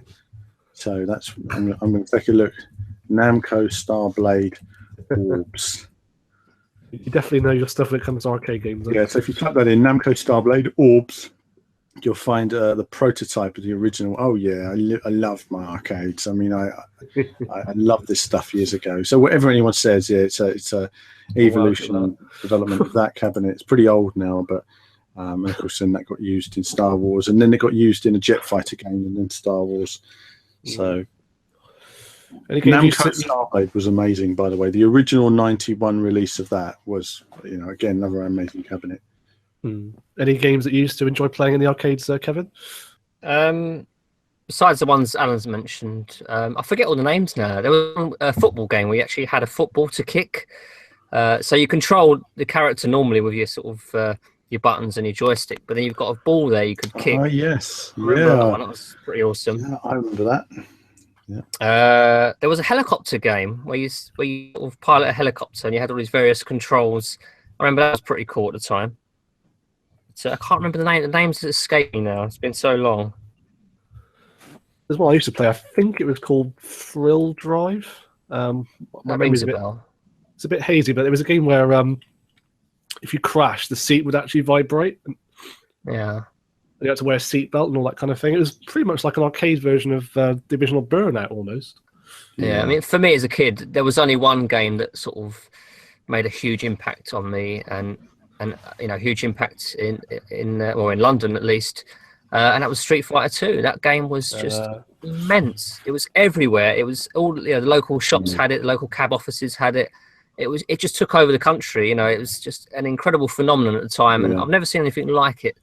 [SPEAKER 3] So I'm going to take a look. Namco Starblade Orbs.
[SPEAKER 1] You definitely know your stuff when it comes to arcade games.
[SPEAKER 3] Yeah, so if you type that in, Namco Starblade Orbs, you'll find the prototype of the original. Oh yeah, I love my arcades. I mean, I love this stuff years ago. So whatever anyone says, it's a evolution and development of that cabinet. It's pretty old now, but of course then that got used in Star Wars, and then it got used in a jet fighter game, and then Star Wars. So Namco Starblade was amazing, by the way. The original 91 release of that was, again, another amazing cabinet.
[SPEAKER 1] Any games that you used to enjoy playing in the arcades, Kevin?
[SPEAKER 2] Besides the ones Alan's mentioned, I forget all the names now. There was a football game where you actually had a football to kick. So you control the character normally with your sort of your buttons and your joystick, but then you've got a ball there you could kick.
[SPEAKER 3] Oh, yes.
[SPEAKER 2] I remember that one. That was pretty awesome.
[SPEAKER 3] Yeah, I remember that. Yeah.
[SPEAKER 2] There was a helicopter game where you sort of pilot a helicopter and you had all these various controls. I remember that was pretty cool at the time. So I can't remember the name. The name's escaping now. It's been so long.
[SPEAKER 1] There's one I used to play. I think it was called Thrill Drive.
[SPEAKER 2] That rings a bell.
[SPEAKER 1] It's a bit hazy, but it was a game where if you crash, the seat would actually vibrate.
[SPEAKER 2] Yeah.
[SPEAKER 1] You had to wear a seatbelt and all that kind of thing. It was pretty much like an arcade version of Divisional Burnout, almost.
[SPEAKER 2] Yeah, I mean, for me as a kid, there was only one game that sort of made a huge impact on me, and huge impact in London at least, and that was Street Fighter 2. That game was just immense. It was everywhere. It was all the local shops had it, the local cab offices had it. It just took over the country. It was just an incredible phenomenon at the time, and I've never seen anything like it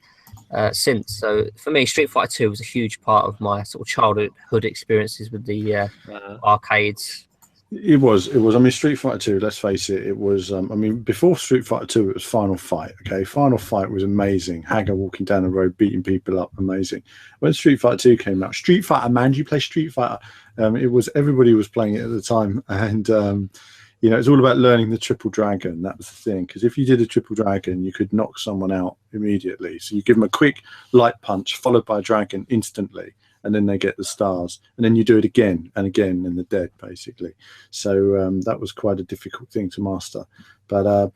[SPEAKER 2] since. So for me, Street Fighter 2 was a huge part of my sort of childhood experiences with the arcades.
[SPEAKER 3] It was. I mean, Street Fighter 2, let's face it, it was, before Street Fighter 2, it was Final Fight, okay? Final Fight was amazing. Hagar walking down the road, beating people up, amazing. When Street Fighter 2 came out, Street Fighter, man, do you play Street Fighter? Everybody was playing it at the time, and it's all about learning the triple dragon. That was the thing, because if you did a triple dragon, you could knock someone out immediately. So you give them a quick light punch followed by a dragon instantly, and then they get the stars, and then you do it again and again, and they're dead, basically. So that was quite a difficult thing to master. But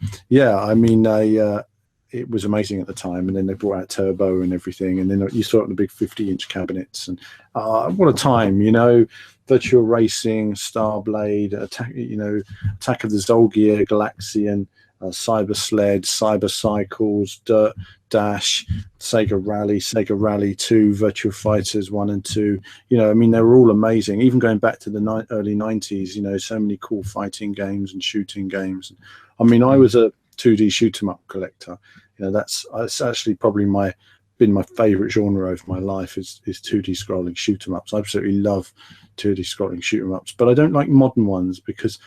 [SPEAKER 3] it was amazing at the time. And then they brought out Turbo and everything, and then you saw it in the big 50-inch cabinets. And what a time, you know! Virtual Racing, Starblade, Attack of the Zolgear, Galaxian, Cyber Sled, Cyber Cycles, Dirt Dash, Sega Rally 2, Virtua Fighters 1 and 2. You know, I mean, they were all amazing. Even going back to the early 90s, you know, so many cool fighting games and shooting games. I mean, I was a 2D shoot 'em up collector. You know, that's actually probably been my favorite genre of my life is 2D scrolling shoot 'em ups. I absolutely love 2D scrolling shoot 'em ups, but I don't like modern ones because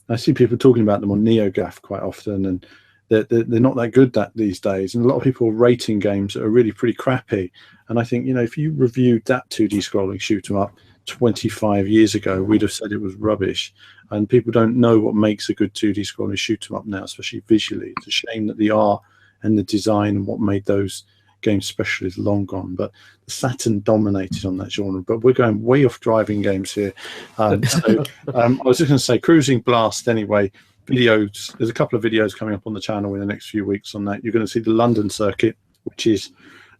[SPEAKER 3] I see people talking about them on NeoGAF quite often, and they're not that good these days. And a lot of people are rating games that are really pretty crappy. And I think, you know, if you reviewed that 2D scrolling shoot 'em up 25 years ago, we'd have said it was rubbish. And people don't know what makes a good 2D scrolling shoot 'em up now, especially visually. It's a shame that the art and the design and what made those games special is long gone, but Saturn dominated on that genre. But we're going way off driving games here. I was just going to say Cruising Blast anyway. Videos, there's a couple of videos coming up on the channel in the next few weeks on that. You're going to see the London circuit, which is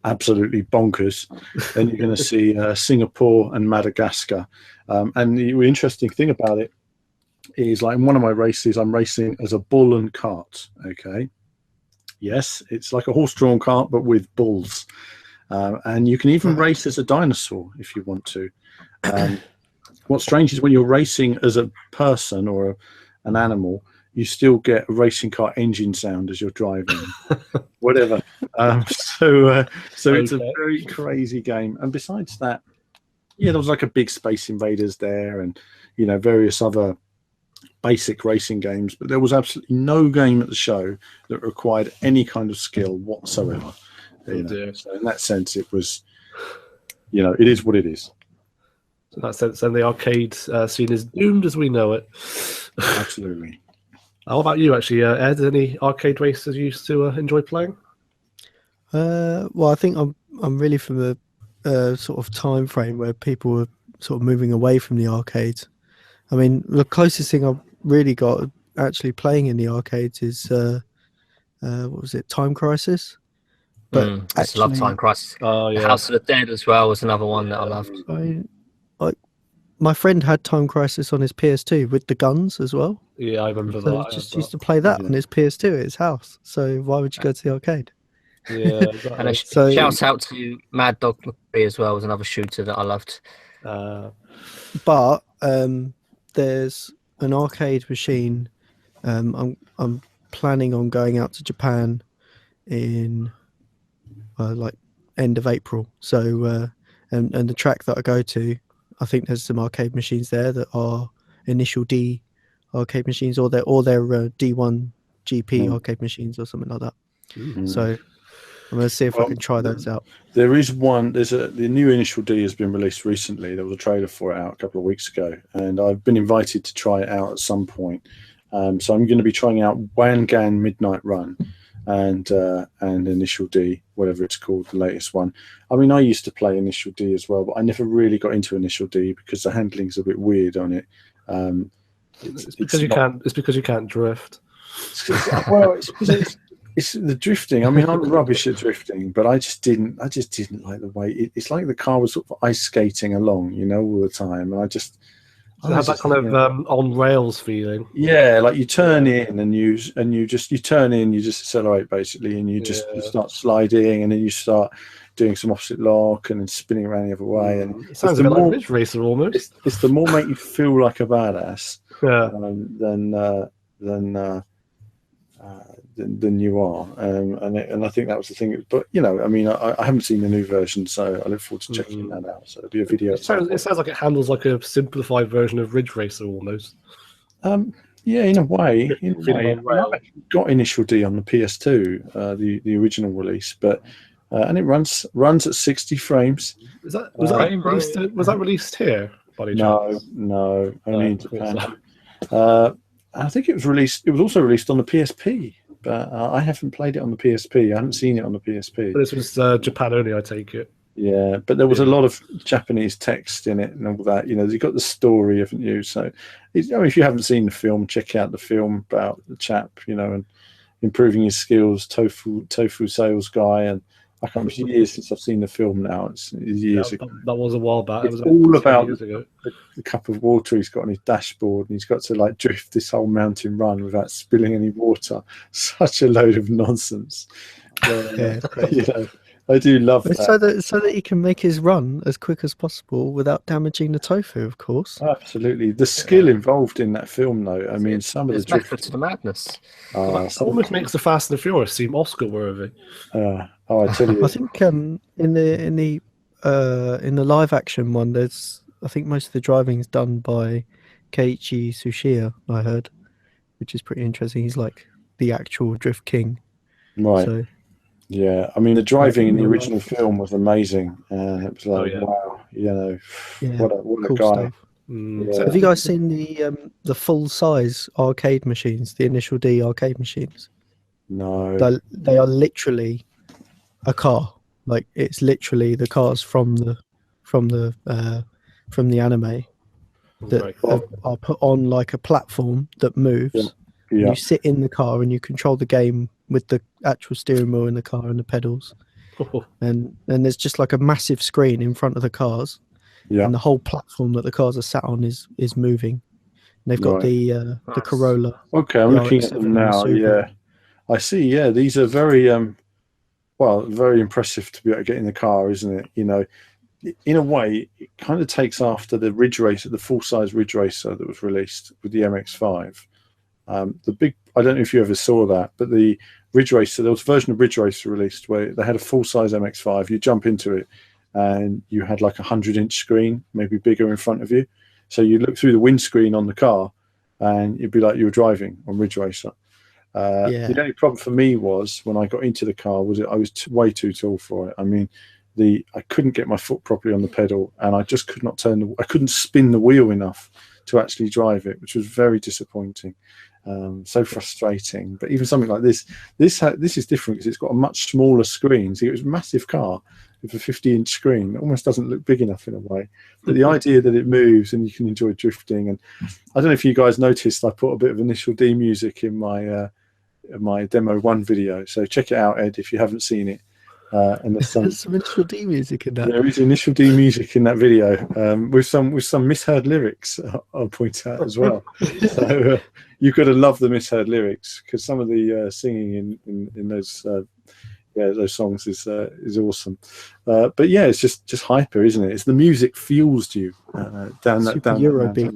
[SPEAKER 3] absolutely bonkers. Then you're going to see Singapore and Madagascar. And the interesting thing about it is, like, in one of my races, I'm racing as a bull and cart. Okay. Yes, it's like a horse-drawn cart, but with bulls. And you can even race as a dinosaur if you want to. What's strange is when you're racing as a person or an animal, you still get a racing car engine sound as you're driving. Whatever. So it's a very crazy game. And besides that, yeah, there was like a big Space Invaders there, and, you know, various other basic racing games, but there was absolutely no game at the show that required any kind of skill whatsoever. You know? So in that sense, it was, you know, it is what it is.
[SPEAKER 1] In that sense, then the arcade scene is doomed as we know it.
[SPEAKER 3] Absolutely.
[SPEAKER 1] How about you, actually, Ed? Any arcade races you used to enjoy playing?
[SPEAKER 4] Well, I think I'm really from the sort of time frame where people were sort of moving away from the arcades. I mean, the closest thing I've really got actually playing in the arcades is what was it, Time Crisis?
[SPEAKER 2] But I actually love Time Crisis.
[SPEAKER 1] Oh yeah,
[SPEAKER 2] House of the Dead as well was another one that I loved.
[SPEAKER 4] My friend had Time Crisis on his PS2 with the guns as well.
[SPEAKER 1] Yeah, I remember
[SPEAKER 4] so
[SPEAKER 1] that.
[SPEAKER 4] He just used to play that on his PS2 at his house. So why would you go to the arcade?
[SPEAKER 1] Yeah, exactly.
[SPEAKER 2] And shout out to Mad Dog McCree as well, was another shooter that I loved.
[SPEAKER 4] But there's an arcade machine. I'm planning on going out to Japan in like end of April. So and the track that I go to, I think there's some arcade machines there that are Initial D arcade machines, or they're D1 GP arcade machines or something like that. So I'm going to see if I can try those out.
[SPEAKER 3] There is one. The new Initial D has been released recently. There was a trailer for it out a couple of weeks ago, and I've been invited to try it out at some point. So I'm going to be trying out Wangan Midnight Run and Initial D, whatever it's called, the latest one. I mean, I used to play Initial D as well, but I never really got into Initial D because the handling's a bit weird on it.
[SPEAKER 1] It's because you can't drift.
[SPEAKER 3] Well, it's because it's the drifting. I mean, I'm rubbish at drifting, but I just didn't like the way it's like the car was sort of ice skating along, you know, all the time, and I just
[SPEAKER 1] have that kind of on rails feeling.
[SPEAKER 3] Yeah, like you turn in and you just accelerate basically, and you start sliding, and then you start doing some offset lock and then spinning around the other way. And
[SPEAKER 1] it sounds a bit like Ridge Racer almost.
[SPEAKER 3] It's the more make you feel like a badass than you are, and I think that was the thing. But you know, I mean, I haven't seen the new version, so I look forward to checking that out. So it'll be a video.
[SPEAKER 1] It sounds like it handles like a simplified version of Ridge Racer almost.
[SPEAKER 3] Yeah, in a way. I've actually got Initial D on the PS2, the original release, but and it runs at 60 frames.
[SPEAKER 1] Was that released here?
[SPEAKER 3] No, only in Japan. I think it was released. It was also released on the PSP, but I haven't played it on the PSP. I haven't seen it on the PSP.
[SPEAKER 1] But this was Japan only, I take it.
[SPEAKER 3] Yeah, but there was a lot of Japanese text in it and all that. You know, you've got the story, haven't you? So, if you haven't seen the film, check out the film about the chap. You know, and improving his skills, tofu sales guy, and I can't remember, years since I've seen the film now. It's years ago.
[SPEAKER 1] That was a while back.
[SPEAKER 3] It's
[SPEAKER 1] it was
[SPEAKER 3] all about
[SPEAKER 1] the
[SPEAKER 3] cup of water he's got on his dashboard, and he's got to like drift this whole mountain run without spilling any water. Such a load of nonsense. I do love that.
[SPEAKER 4] So that he can make his run as quick as possible without damaging the tofu, of course.
[SPEAKER 3] Absolutely. The skill involved in that film, though. I mean, some of the
[SPEAKER 2] method to the madness.
[SPEAKER 1] It almost makes the Fast and the Furious seem Oscar-worthy.
[SPEAKER 3] I tell you.
[SPEAKER 4] I think in the live action one, I think most of the driving is done by Keiichi Tsuchiya, I heard, which is pretty interesting. He's like the actual drift king.
[SPEAKER 3] Right.
[SPEAKER 4] So,
[SPEAKER 3] yeah, I mean, the driving in the original film was amazing. It was like, wow, what a
[SPEAKER 4] cool
[SPEAKER 3] guy.
[SPEAKER 4] So have you guys seen the full-size arcade machines, the Initial D arcade machines?
[SPEAKER 3] No.
[SPEAKER 4] They are literally a car. Like, it's literally the cars from the anime that are put on like a platform that moves. Yeah. You sit in the car and you control the game with the actual steering wheel in the car and the pedals. And there's just like a massive screen in front of the cars. Yeah. And the whole platform that the cars are sat on is moving. And they've got the Corolla.
[SPEAKER 3] Okay, I'm looking at them now. Yeah, I see. Yeah, these are very very impressive to be able to get in the car, isn't it? You know, in a way, it kind of takes after the Ridge Racer, the full-size Ridge Racer that was released with the MX-5. I don't know if you ever saw that, but the Ridge Racer, there was a version of Ridge Racer released where they had a full-size MX-5. You jump into it, and you had like 100-inch screen, maybe bigger in front of you. So you look through the windscreen on the car, and it'd be like you were driving on Ridge Racer. The only problem for me was when I got into the car was I was way too tall for it. I mean, I couldn't get my foot properly on the pedal, and I just could not I couldn't spin the wheel enough to actually drive it, which was very disappointing. So frustrating. But even something like this is different because it's got a much smaller screen. So it was a massive car with a 50-inch screen. It almost doesn't look big enough in a way. But the idea that it moves and you can enjoy drifting, and I don't know if you guys noticed, I put a bit of Initial D music in my demo 1 video. So check it out, Ed, if you haven't seen it. And there's
[SPEAKER 4] some Initial D music in that.
[SPEAKER 3] There is Initial D music in that video, with some misheard lyrics. I'll point out as well. So you've got to love the misheard lyrics, because some of the singing in those songs is awesome. But yeah, it's just hyper, isn't it? It's the music fuels you down that Euro beat.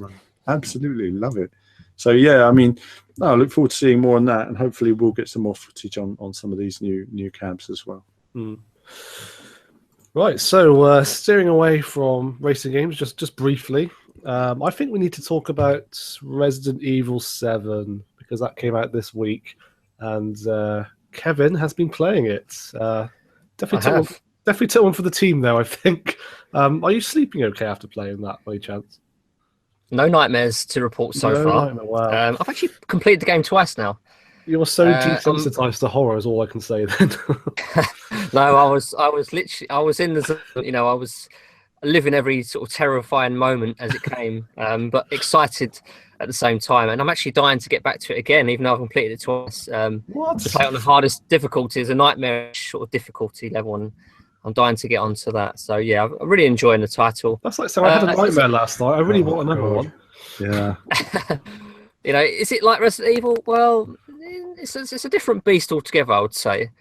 [SPEAKER 3] Absolutely love it. So yeah, I mean, I look forward to seeing more on that, and hopefully we'll get some more footage on some of these new cabs as well.
[SPEAKER 1] Right, so steering away from racing games just briefly, I think we need to talk about Resident Evil 7, because that came out this week, and Kevin has been playing it. Definitely took one for the team, though, I think. Are you sleeping okay after playing that, by chance?
[SPEAKER 2] No nightmares to report so far.
[SPEAKER 1] Wow.
[SPEAKER 2] I've actually completed the game twice now.
[SPEAKER 1] You're so desensitized to horror, is all I can say then.
[SPEAKER 2] No, I was in the, I was living every sort of terrifying moment as it came, but excited at the same time. And I'm actually dying to get back to it again, even though I've completed it twice. To play on the hardest difficulty is a nightmarish sort of difficulty level, and I'm dying to get onto that. So yeah, I'm really enjoying the title.
[SPEAKER 1] That's like saying I had a nightmare last night. I really want another one.
[SPEAKER 3] Yeah.
[SPEAKER 2] Is it like Resident Evil? Well, it's a different beast altogether, I would say.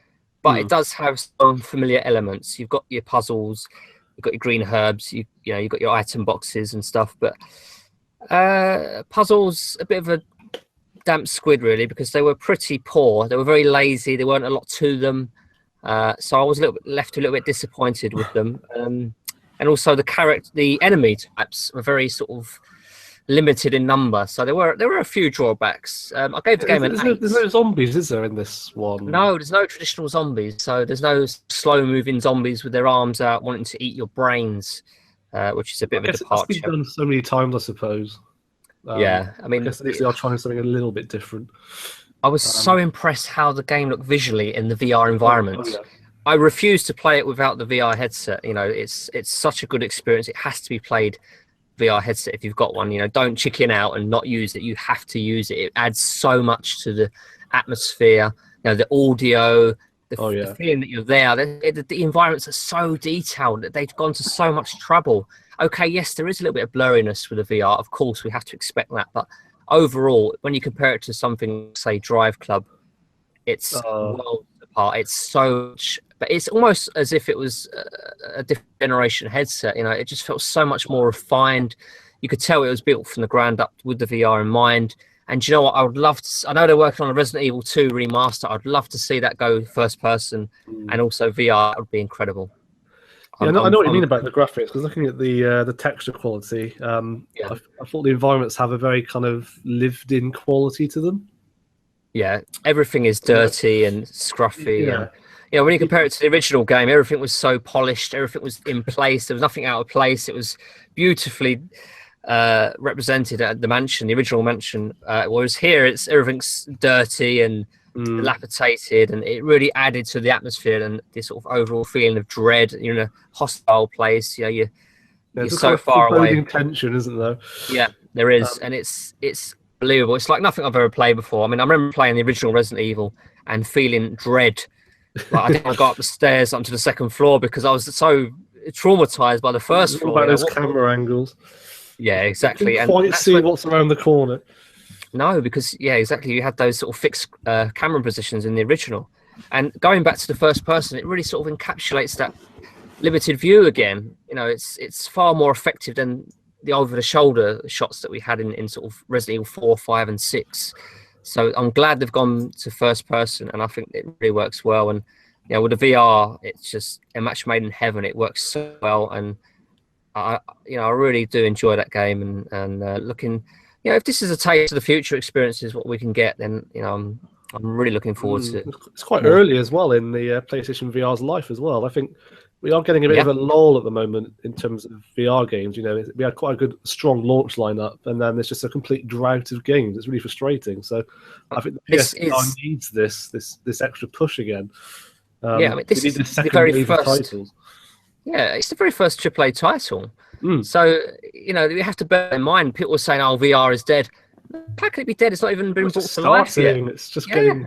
[SPEAKER 2] But it does have some familiar elements. You've got your puzzles, you've got your green herbs, you've got your item boxes and stuff. But puzzles, a bit of a damp squid, really, because they were pretty poor. They were very lazy. There weren't a lot to them. So I was left a little bit disappointed with them. And also the enemy types were very sort of limited in number, so there were a few drawbacks. I gave the game an 8.
[SPEAKER 1] There's no zombies, is there, in this one?
[SPEAKER 2] No, there's no traditional zombies. So there's no slow-moving zombies with their arms out wanting to eat your brains, which is a bit of a departure.
[SPEAKER 1] It's been done so many times, I suppose.
[SPEAKER 2] Yeah, I mean,
[SPEAKER 1] I guess they are trying something a little bit different.
[SPEAKER 2] I was so impressed how the game looked visually in the VR environment. Oh, yeah. I refuse to play it without the VR headset. It's such a good experience. It has to be played VR headset if you've got one. Don't chicken out and not use it. You have to use it. It adds so much to the atmosphere. know, the audio,
[SPEAKER 1] Oh, yeah.
[SPEAKER 2] the feeling that you're there. The environments are so detailed that they've gone to so much trouble. Okay, yes, there is a little bit of blurriness with the VR. Of course, we have to expect that. But overall, when you compare it to something, say, Drive Club, it's worlds apart. It's so much, but it's almost as if it was a different generation headset. You know, it just felt so much more refined. You could tell it was built from the ground up with the VR in mind. And do you know what? I would love to. I know they're working on a Resident Evil 2 remaster. I'd love to see that go first person and also VR. That would be incredible.
[SPEAKER 1] Yeah, I know what you mean about the graphics, because looking at the texture quality, I thought the environments have a very kind of lived-in quality to them.
[SPEAKER 2] Yeah, everything is dirty and scruffy.
[SPEAKER 1] Yeah.
[SPEAKER 2] And, you know, when you compare it to the original game, everything was so polished. Everything was in place. There was nothing out of place. It was beautifully represented at the mansion, the original mansion. Whereas here, everything's dirty and dilapidated, and it really added to the atmosphere and this sort of overall feeling of dread. You're in a hostile place. You know, you're so far away.
[SPEAKER 1] Tension, isn't there?
[SPEAKER 2] Yeah, there is, and it's believable. It's like nothing I've ever played before. I mean, I remember playing the original Resident Evil and feeling dread. Like, I didn't want to go up the stairs onto the second floor because I was so traumatized by the first floor.
[SPEAKER 1] About those camera angles.
[SPEAKER 2] Yeah, exactly.
[SPEAKER 1] You can't quite see what's around the corner.
[SPEAKER 2] No, because exactly. You had those sort of fixed camera positions in the original, and going back to the first person, it really sort of encapsulates that limited view again. You know, it's far more effective than the over-the-shoulder shots that we had in sort of Resident Evil 4, 5, and 6. So I'm glad they've gone to first person, and I think it really works well. And you know, with the VR, it's just a match made in heaven. It works so well, and I really do enjoy that game. And looking, you know, if this is a taste of the future experiences, what we can get, then you know, I'm really looking forward to it.
[SPEAKER 1] It's quite early as well in the PlayStation VR's life as well. I think we are getting a bit of a lull at the moment in terms of VR games. You know, we had quite a good, strong launch lineup, and then there's just a complete drought of games. It's really frustrating. So I think the PSVR needs this extra push again.
[SPEAKER 2] I mean, this is the very first. Yeah, it's the very first AAA title. So you know, we have to bear in mind. People are saying, "Oh, VR is dead." How can it be dead? It's not even been brought to life yet.
[SPEAKER 1] It's just getting.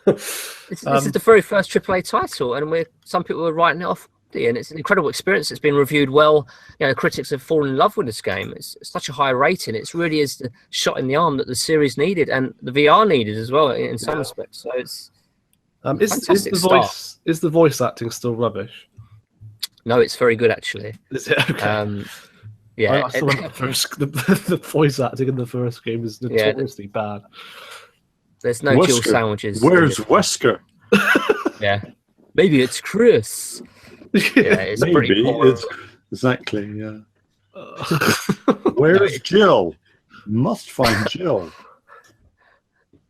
[SPEAKER 2] This is the very first AAA title, and some people are writing it off. And it's an incredible experience. It's been reviewed well. You know, critics have fallen in love with this game. It's such a high rating. It really is the shot in the arm that the series needed and the VR needed as well in some respects. So it's
[SPEAKER 1] is the voice acting still rubbish?
[SPEAKER 2] No, it's very good actually.
[SPEAKER 1] Is it? Okay.
[SPEAKER 2] Yeah,
[SPEAKER 1] I still remember the voice acting in the first game is notoriously bad.
[SPEAKER 2] There's no dual sandwiches.
[SPEAKER 3] Where's Wesker?
[SPEAKER 2] Yeah, maybe it's Chris. Yeah, it's pretty poor.
[SPEAKER 3] Exactly, yeah. Where is Jill? Must find Jill.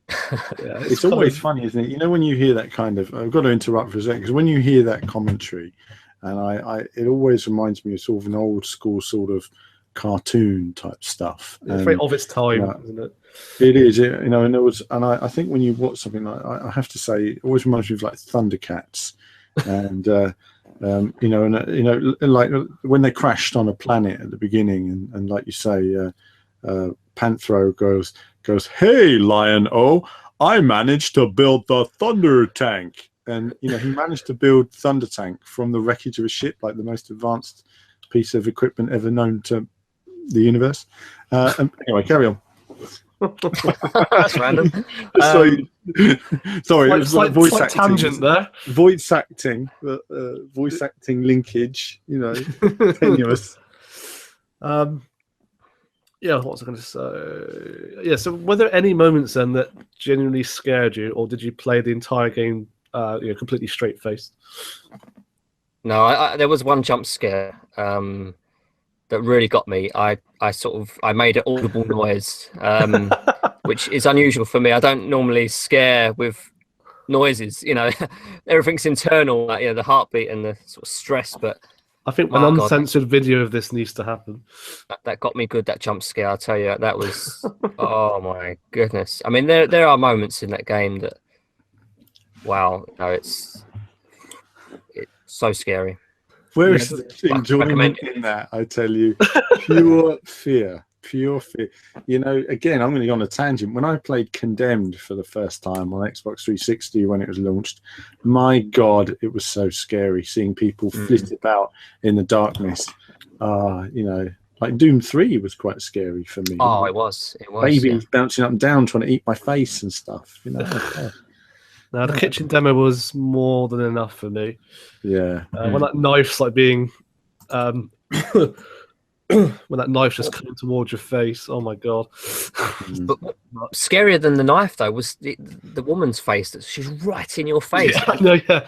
[SPEAKER 3] Yeah, it's always funny, isn't it? You know, when you hear that kind of... I've got to interrupt for a second, because when you hear that commentary, and it always reminds me of sort of an old school sort of cartoon type stuff.
[SPEAKER 1] It's very of its time, isn't it?
[SPEAKER 3] It is, you know, and I think when you watch something like... I have to say, it always reminds me of like Thundercats. And... like when they crashed on a planet at the beginning, and like you say, Panthro goes, "Hey, Lion-O, I managed to build the Thunder Tank," and you know he managed to build Thunder Tank from the wreckage of a ship, like the most advanced piece of equipment ever known to the universe. Anyway, carry on.
[SPEAKER 2] That's random.
[SPEAKER 3] Sorry, it was like voice acting.
[SPEAKER 1] Tangent there.
[SPEAKER 3] Voice acting linkage. You know, tenuous.
[SPEAKER 1] Yeah, what was I going to say? Yeah, so were there any moments then that genuinely scared you, or did you play the entire game, completely straight faced?
[SPEAKER 2] No, there was one jump scare that really got me. I made an audible noise, which is unusual for me. I don't normally scare with noises. You know, everything's internal, like, you know, the heartbeat and the sort of stress. But
[SPEAKER 1] I think an uncensored video of this needs to happen.
[SPEAKER 2] That got me good. That jump scare, I tell you, that was oh my goodness. I mean, there are moments in that game that, wow, you know, it's so scary.
[SPEAKER 3] Where is the enjoyment in that? I tell you, pure fear. Pure fear. You know, again, I'm going to go on a tangent. When I played Condemned for the first time on Xbox 360 when it was launched, my God, it was so scary seeing people flit about in the darkness. You know, like Doom 3 was quite scary for me.
[SPEAKER 2] Oh, it was.
[SPEAKER 3] Babies bouncing up and down trying to eat my face and stuff. You know.
[SPEAKER 1] Now, the kitchen demo was more than enough for me.
[SPEAKER 3] Yeah.
[SPEAKER 1] When that knife's like being, when that knife's just coming towards your face, oh my God.
[SPEAKER 2] But scarier than the knife, though, was the woman's face. That she's right in your face.
[SPEAKER 1] Yeah, I know, yeah.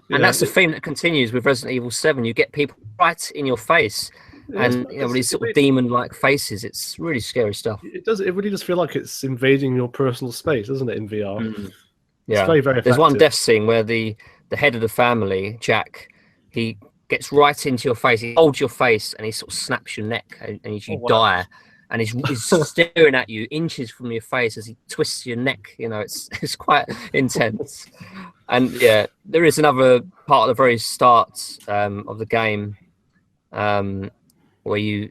[SPEAKER 2] And that's the theme that continues with Resident Evil 7. You get people right in your face. And you know, with these sort of demon-like faces, it's really scary stuff.
[SPEAKER 1] It does. It really does feel like it's invading your personal space, doesn't it, in VR?
[SPEAKER 2] Yeah,
[SPEAKER 1] it's very, very effective.
[SPEAKER 2] There's one death scene where the head of the family, Jack, he gets right into your face. He holds your face and he sort of snaps your neck, and you die. And he's staring at you inches from your face as he twists your neck. You know, it's quite intense. And yeah, there is another part at the very start of the game where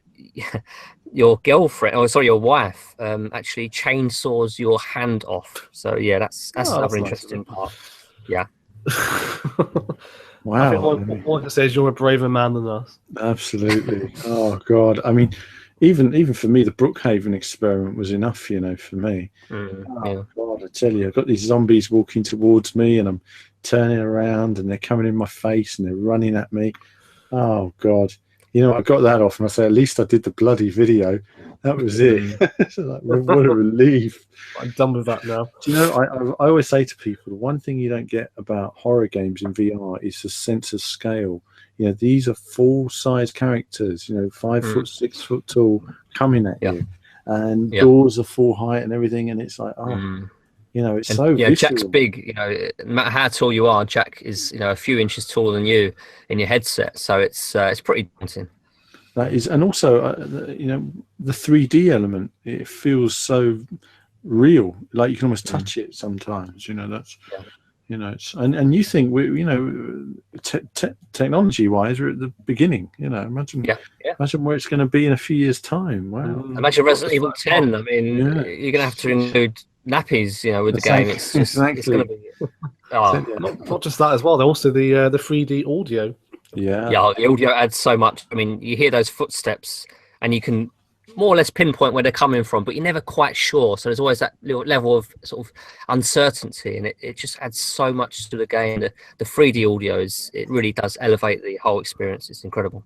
[SPEAKER 2] your girlfriend, your wife, actually chainsaws your hand off. So yeah, that's another interesting part. Yeah.
[SPEAKER 1] Wow. I think one that says you're a braver man than us.
[SPEAKER 3] Absolutely. Oh God. I mean, even for me, the Brookhaven experiment was enough, you know, for me. God, I tell you, I've got these zombies walking towards me, and I'm turning around, and they're coming in my face, and they're running at me. Oh God. You know, I got that off, and I say, at least I did the bloody video. That was it. Like, what a relief.
[SPEAKER 1] I'm done with that now.
[SPEAKER 3] Do you know, I always say to people, the one thing you don't get about horror games in VR is the sense of scale. You know, these are full-size characters, you know, 5 foot, 6 foot tall, coming at you. And doors are full height and everything, and it's like, you know, it's so visceral.
[SPEAKER 2] Jack's big. You know, no matter how tall you are, Jack is, you know, a few inches taller than you in your headset. So it's pretty daunting.
[SPEAKER 3] That is, and also, you know, the 3D element. It feels so real, like you can almost touch it sometimes. You know, that's, you know, it's, and you think you know, technology-wise, we're at the beginning. You know, imagine where it's going to be in a few years' time. Wow.
[SPEAKER 2] Imagine Resident Evil 10. I mean, you're going to have to include nappies, you know, with the game. It's just it's going to be
[SPEAKER 1] not just that as well. Also the 3D audio.
[SPEAKER 3] Yeah,
[SPEAKER 2] the audio adds so much. I mean, you hear those footsteps, and you can more or less pinpoint where they're coming from, but you're never quite sure. So there's always that little level of sort of uncertainty, and it just adds so much to the game. The 3D audio it really does elevate the whole experience. It's incredible.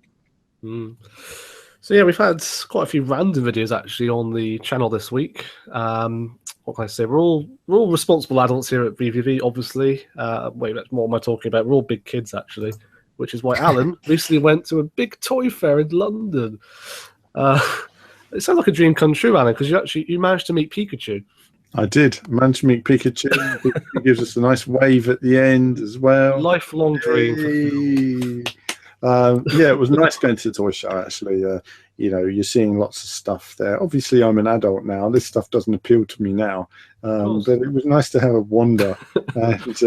[SPEAKER 1] So yeah, we've had quite a few random videos actually on the channel this week. What can I say? We're all responsible adults here at VVV, obviously. Wait, what am I talking about? We're all big kids actually, which is why Alan recently went to a big toy fair in London. It sounds like a dream come true, Alan, because you managed to meet Pikachu.
[SPEAKER 3] I did manage to meet Pikachu. He gives us a nice wave at the end as well.
[SPEAKER 1] Lifelong dream.
[SPEAKER 3] Yeah, it was nice going to the toy show, actually. You know, you're seeing lots of stuff there. Obviously, I'm an adult now. This stuff doesn't appeal to me now. But it was nice to have a wander and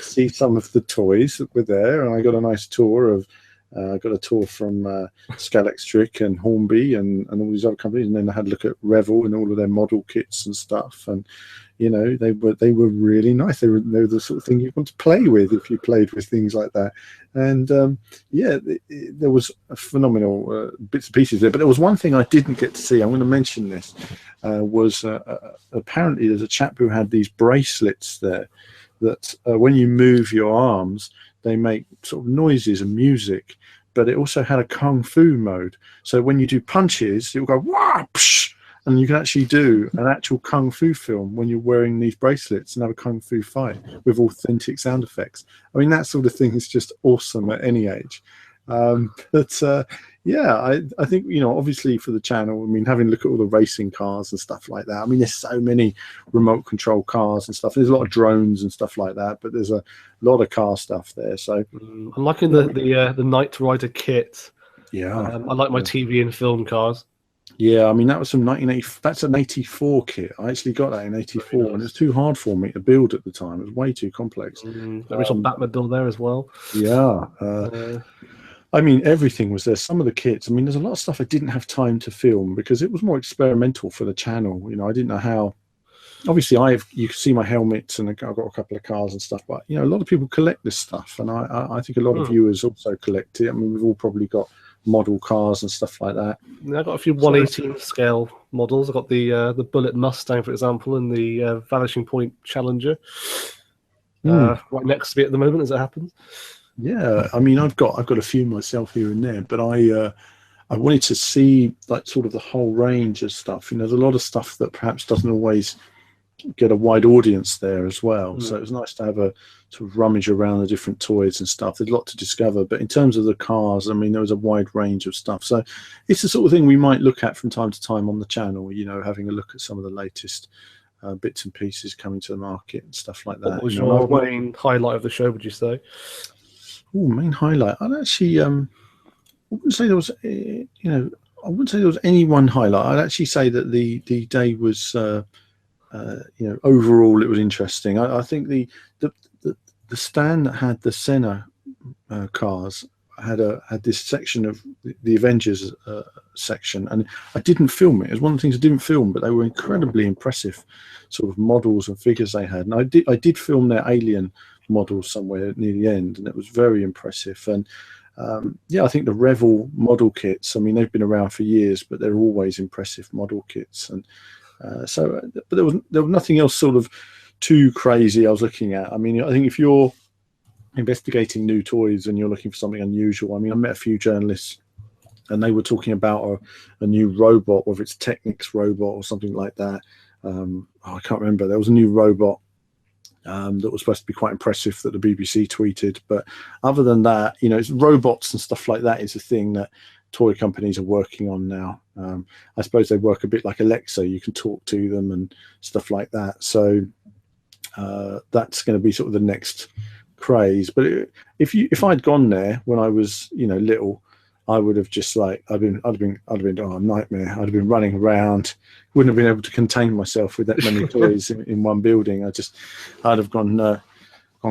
[SPEAKER 3] see some of the toys that were there. And I got a nice tour of, got a tour from Scalextric and Hornby and all these other companies. And then I had a look at Revel and all of their model kits and stuff. And, you know, they were really nice. They were the sort of thing you want to play with if you played with things like that. And yeah, there was a phenomenal bits and pieces there. But there was one thing I didn't get to see. I'm going to mention this. Was apparently there's a chap who had these bracelets there that when you move your arms, they make sort of noises and music. But it also had a kung fu mode. So when you do punches, it will go wah, psh, and you can actually do an actual kung fu film when you're wearing these bracelets and have a kung fu fight with authentic sound effects. I mean, that sort of thing is just awesome at any age. Yeah, I think, you know, obviously for the channel, I mean, having a look at all the racing cars and stuff like that. I mean, there's so many remote control cars and stuff. There's a lot of drones and stuff like that, but there's a lot of car stuff there. So
[SPEAKER 1] I'm liking the Knight Rider kit.
[SPEAKER 3] Yeah,
[SPEAKER 1] I like my TV and film cars.
[SPEAKER 3] Yeah, I mean, that was from 1980. That's an 84 kit. I actually got that in 84, and it was too hard for me to build at the time. It was way too complex.
[SPEAKER 1] There was some Batmobile there as well.
[SPEAKER 3] Yeah. I mean, everything was there. Some of the kits, I mean, there's a lot of stuff I didn't have time to film because it was more experimental for the channel. You know, I didn't know how. Obviously, you can see my helmets and I've got a couple of cars and stuff, but, you know, a lot of people collect this stuff. And I think a lot of viewers also collect it. I mean, we've all probably got model cars and stuff like that.
[SPEAKER 1] I've got a few 1/18 scale models. I've got the Bullet Mustang, for example, and the Vanishing Point Challenger right next to me at the moment, as it happens.
[SPEAKER 3] Yeah, I mean, I've got a few myself here and there, but I wanted to see like sort of the whole range of stuff. You know, there's a lot of stuff that perhaps doesn't always get a wide audience there as well. So it was nice to have a sort of rummage around the different toys and stuff. There's a lot to discover, but in terms of the cars, I mean, there was a wide range of stuff. So it's the sort of thing we might look at from time to time on the channel, you know, having a look at some of the latest bits and pieces coming to the market and stuff like that.
[SPEAKER 1] What was your main highlight of the show, would you say?
[SPEAKER 3] Oh, main highlight. I'd actually, I wouldn't say there was, you know, I wouldn't say there was any one highlight. I'd actually say that the day was, you know, overall it was interesting. I think the stand that had the Senna cars had this section of the Avengers section, and I didn't film it. It was one of the things I didn't film, but they were incredibly impressive sort of models and figures they had. And I did film their Alien models somewhere near the end, and it was very impressive. And yeah, I think the Revel model kits, I mean, they've been around for years, but they're always impressive model kits. And but there was nothing else sort of too crazy I was looking at. I mean, I think if you're investigating new toys and you're looking for something unusual, I mean, I met a few journalists and they were talking about a new robot, whether it's Technics robot or something like that. I can't remember. There was a new robot that was supposed to be quite impressive that the BBC tweeted. But other than that, you know, it's robots and stuff like that is a thing that toy companies are working on now. I suppose they work a bit like Alexa. You can talk to them and stuff like that. So that's going to be sort of the next craze. But if I'd gone there when I was, you know, little, I would have just like I'd been a nightmare. I'd have been running around, wouldn't have been able to contain myself with that many toys in one building. I'd have gone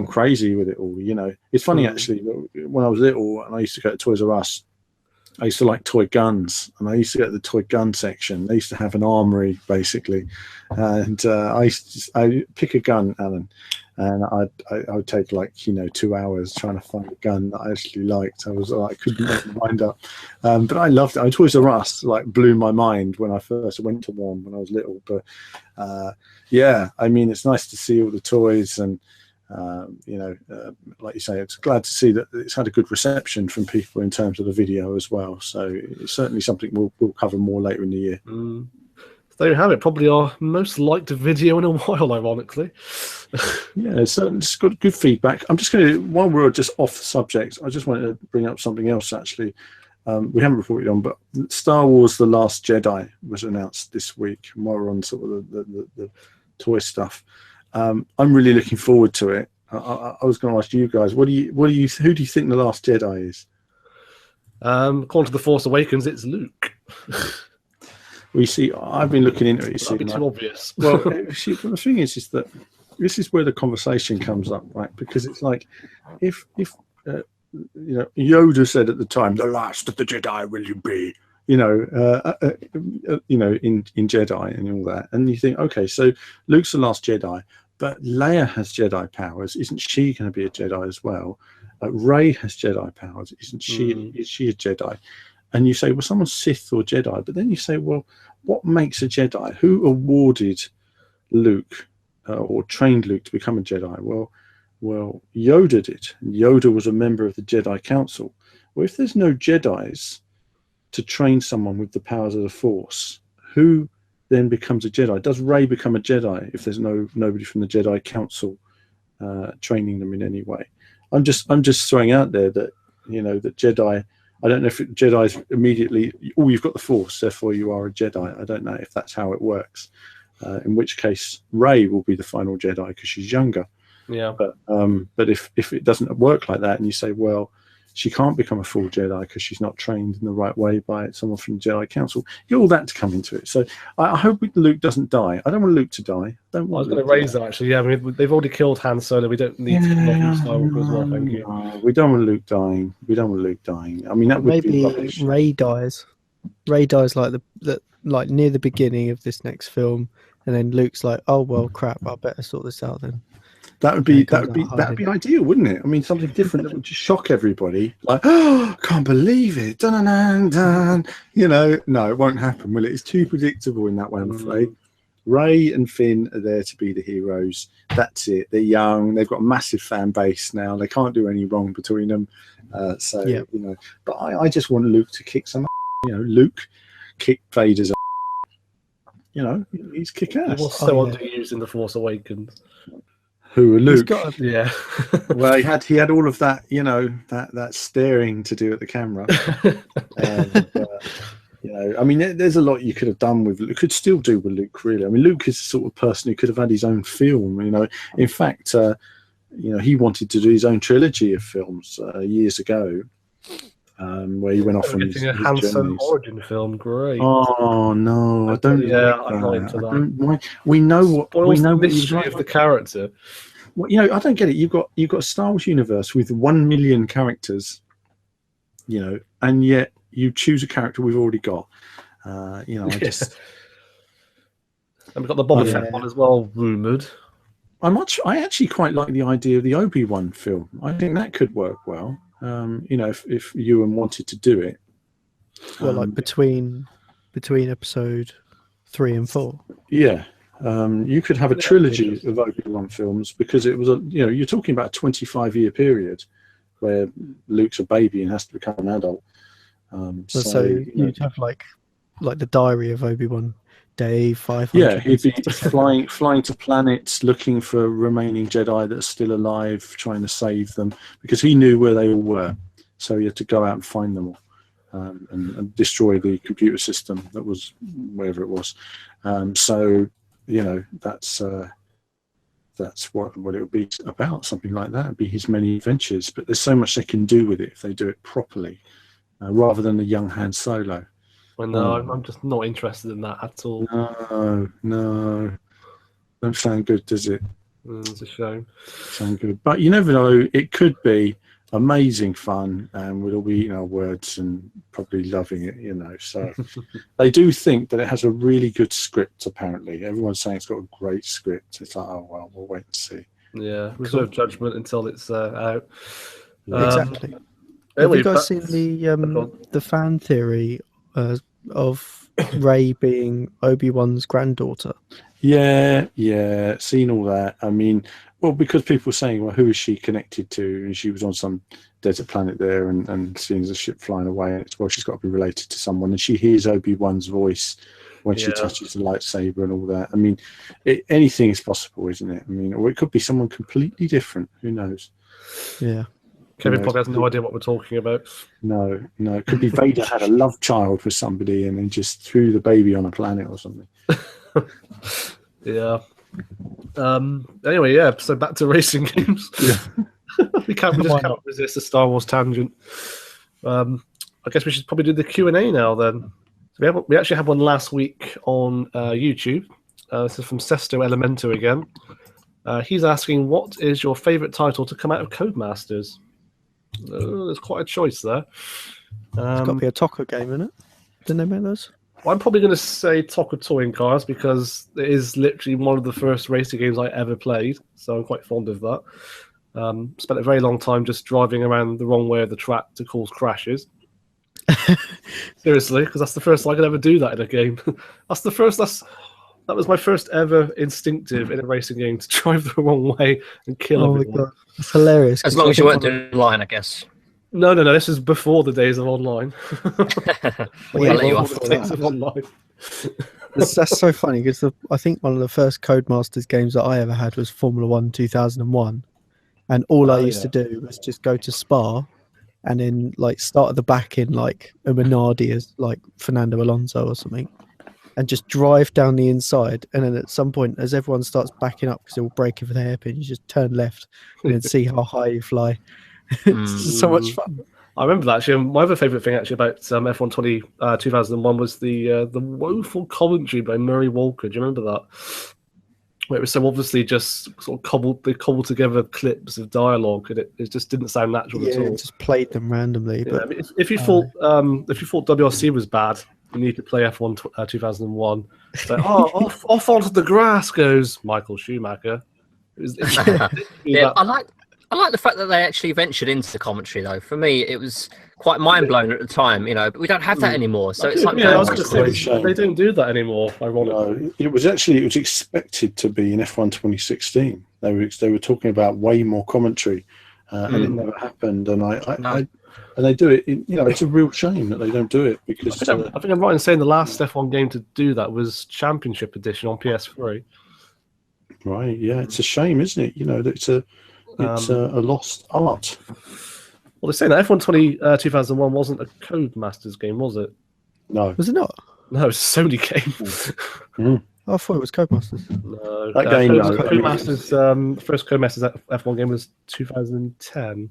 [SPEAKER 3] crazy with it all. You know, it's funny actually. When I was little and I used to go to Toys R Us, I used to like toy guns, and I used to go to the toy gun section. They used to have an armory basically, and I pick a gun, Alan, and I would take like, you know, 2 hours trying to find a gun that I actually liked. I couldn't make my mind up, but I loved it. Toys R Us like blew my mind when I first went to one when I was little. But yeah, I mean, it's nice to see all the toys and. You know, like you say, it's glad to see that it's had a good reception from people in terms of the video as well. So it's certainly something we'll cover more later in the year.
[SPEAKER 1] So there you have it. Probably our most liked video in a while, ironically.
[SPEAKER 3] Yeah, it's got good feedback. I'm just going to, while we're just off the subject, I just wanted to bring up something else actually. We haven't reported on, but Star Wars: The Last Jedi was announced this week. More on sort of the toy stuff. I'm really looking forward to it. I was going to ask you guys, who do you think the Last Jedi is?
[SPEAKER 1] According to The Force Awakens, it's Luke.
[SPEAKER 3] We see. I've been looking into it.
[SPEAKER 1] That'd be too obvious.
[SPEAKER 3] Well, the thing is that this is where the conversation comes up, right? Because it's like if you know, Yoda said at the time, "The last of the Jedi will you be?" You know, in Jedi and all that, and you think, okay, so Luke's the last Jedi, but Leia has Jedi powers. Isn't she going to be a Jedi as well? Rey has Jedi powers. Isn't she? Is she a Jedi? And you say, well, someone's Sith or Jedi, but then you say, well, what makes a Jedi? Who awarded Luke or trained Luke to become a Jedi? Well, Yoda did. Yoda was a member of the Jedi Council. Well, if there's no Jedis to train someone with the powers of the Force, who then becomes a Jedi? Does Rey become a Jedi if there's nobody from the Jedi Council training them in any way? I'm just throwing out there that, you know, that Jedi. I don't know if Jedi's immediately. Oh, you've got the Force, therefore you are a Jedi. I don't know if that's how it works. In which case, Rey will be the final Jedi because she's younger.
[SPEAKER 1] Yeah.
[SPEAKER 3] But if it doesn't work like that, and you say, well, she can't become a full Jedi because she's not trained in the right way by someone from the Jedi Council. You get all that to come into it. So I hope Luke doesn't die. I don't want Luke to die.
[SPEAKER 1] I was going to raise that, actually. Yeah, I mean, they've already killed Han Solo. We don't need to kill off Skywalker as well, thank you.
[SPEAKER 3] No, we don't want Luke dying. We don't want Luke dying. I mean, that would be rubbish.
[SPEAKER 4] Rey dies. Rey dies like near the beginning of this next film, and then Luke's like, "Oh well, crap! I better sort this out then."
[SPEAKER 3] That'd be ideal, wouldn't it? I mean, something different that would just shock everybody. Like, oh, can't believe it! Dun dun dun. No, it won't happen, will it? It's too predictable in that way, I'm afraid. Rey and Finn are there to be the heroes. That's it. They're young. They've got a massive fan base now. They can't do any wrong between them. But I just want Luke to kick some. Luke kick Vader's. He's kick ass.
[SPEAKER 1] He was so underused in The Force Awakens.
[SPEAKER 3] Who, Luke?
[SPEAKER 1] Yeah.
[SPEAKER 3] Well, he had all of that, that staring to do at the camera. I mean, there's a lot you could have done with. Could still do with Luke, really. I mean, Luke is the sort of person who could have had his own film. In fact, he wanted to do his own trilogy of films years ago, where he went off on his
[SPEAKER 1] Han Solo origin film. Great.
[SPEAKER 3] Oh no, I don't.
[SPEAKER 1] Yeah, I'm not into that.
[SPEAKER 3] We know what
[SPEAKER 1] the mystery of the character.
[SPEAKER 3] Well, I don't get it. You've got a Star Wars universe with 1 million characters, and yet you choose a character we've already got. I just.
[SPEAKER 1] And we've got the Boba Fett one as well, rumoured.
[SPEAKER 3] I actually quite like the idea of the Obi-Wan film. I think that could work well. If Ewan wanted to do it.
[SPEAKER 4] Well, like between episode 3 and 4.
[SPEAKER 3] Yeah. You could have a trilogy of Obi-Wan films, because it was you're talking about a 25-year period where Luke's a baby and has to become an adult.
[SPEAKER 4] So you'd have like the Diary of Obi-Wan, day 500.
[SPEAKER 3] Yeah, he'd be flying to planets looking for remaining Jedi that are still alive, trying to save them, because he knew where they all were. So he had to go out and find them all, and destroy the computer system that was wherever it was. That's what it would be about, something like that. It'd be his many adventures. But there's so much they can do with it if they do it properly, rather than a young Han Solo.
[SPEAKER 1] Well, no, I'm just not interested in that at all.
[SPEAKER 3] No. Don't sound good, does it?
[SPEAKER 1] It's a shame.
[SPEAKER 3] Sound good. But you never know. It could be amazing fun, and we'll all be eating our words and probably loving it, So they do think that it has a really good script, apparently. Everyone's saying it's got a great script. It's like, oh, well, we'll wait and see.
[SPEAKER 1] Yeah, reserve judgment until it's out.
[SPEAKER 4] Exactly. Have you guys seen the fan theory of Rey being Obi-Wan's granddaughter?
[SPEAKER 3] Yeah, seen all that. I mean, well, because people were saying, well, who is she connected to? And she was on some desert planet there, and seeing the ship flying away. And it's, well, she's got to be related to someone. And she hears Obi-Wan's voice when she touches the lightsaber and all that. I mean, anything is possible, isn't it? I mean, or it could be someone completely different. Who knows?
[SPEAKER 4] Yeah.
[SPEAKER 1] Kevin probably has no idea what we're talking about.
[SPEAKER 3] No. It could be Vader had a love child with somebody and then just threw the baby on a planet or something.
[SPEAKER 1] Yeah. Anyway, yeah. So back to racing games.
[SPEAKER 3] Yeah.
[SPEAKER 1] we just can't resist a Star Wars tangent. I guess we should probably do the Q&A now then. So we actually had one last week on YouTube. This is from Sesto Elemento again. He's asking, what is your favourite title to come out of Codemasters? There's quite a choice there.
[SPEAKER 4] It's got to be a Tokka game, isn't it? Didn't they make those?
[SPEAKER 1] Well, I'm probably going to say Tokka Touring Cars, because it is literally one of the first racing games I ever played, so I'm quite fond of that. Spent a very long time just driving around the wrong way of the track to cause crashes. Seriously, because that's the first time I could ever do that in a game. That was my first ever instinctive in a racing game, to drive the wrong way and kill everyone.
[SPEAKER 4] My God. It's hilarious.
[SPEAKER 2] As long as you weren't doing line, I guess.
[SPEAKER 1] No. This is before the days of online.
[SPEAKER 4] That's so funny, because I think one of the first Codemasters games that I ever had was Formula 1 2001, and all I used to do was just go to Spa and then start at the back in a Minardi as Fernando Alonso or something, and just drive down the inside, and then at some point, as everyone starts backing up because they're all braking for the hairpin, you just turn left and then see how high you fly. It's just so much fun.
[SPEAKER 1] I remember that actually. My other favourite thing actually about F1 2001 was the woeful commentary by Murray Walker. Do you remember that? Where it was so obviously just sort of cobbled together clips of dialogue, and it just didn't sound natural at all.
[SPEAKER 4] It just played them randomly.
[SPEAKER 1] Yeah,
[SPEAKER 4] But
[SPEAKER 1] I mean, if you thought WRC was bad, you need to play F1 2001. So, off onto the grass goes Michael Schumacher.
[SPEAKER 2] Yeah, I like the fact that they actually ventured into the commentary, though. For me, it was quite mind blowing at the time, but we don't have that anymore. So it's like
[SPEAKER 1] I was going to say they don't do that anymore. Ironically,
[SPEAKER 3] no, it was expected to be in F1 2016. They were talking about way more commentary, and it never happened. And and they do it. It's a real shame that they don't do it because
[SPEAKER 1] I think I'm right in saying the last F1 game to do that was Championship Edition on PS3.
[SPEAKER 3] Right, yeah, it's a shame, isn't it? It's a lost art.
[SPEAKER 1] Well, they're saying that F1 2001 wasn't a Codemasters game, was it?
[SPEAKER 3] No.
[SPEAKER 4] was it not?
[SPEAKER 1] No, it's a Sony game.
[SPEAKER 4] I thought it was Codemasters.
[SPEAKER 1] No,
[SPEAKER 3] That game,
[SPEAKER 1] Codemasters, first Codemasters F1 game was 2010.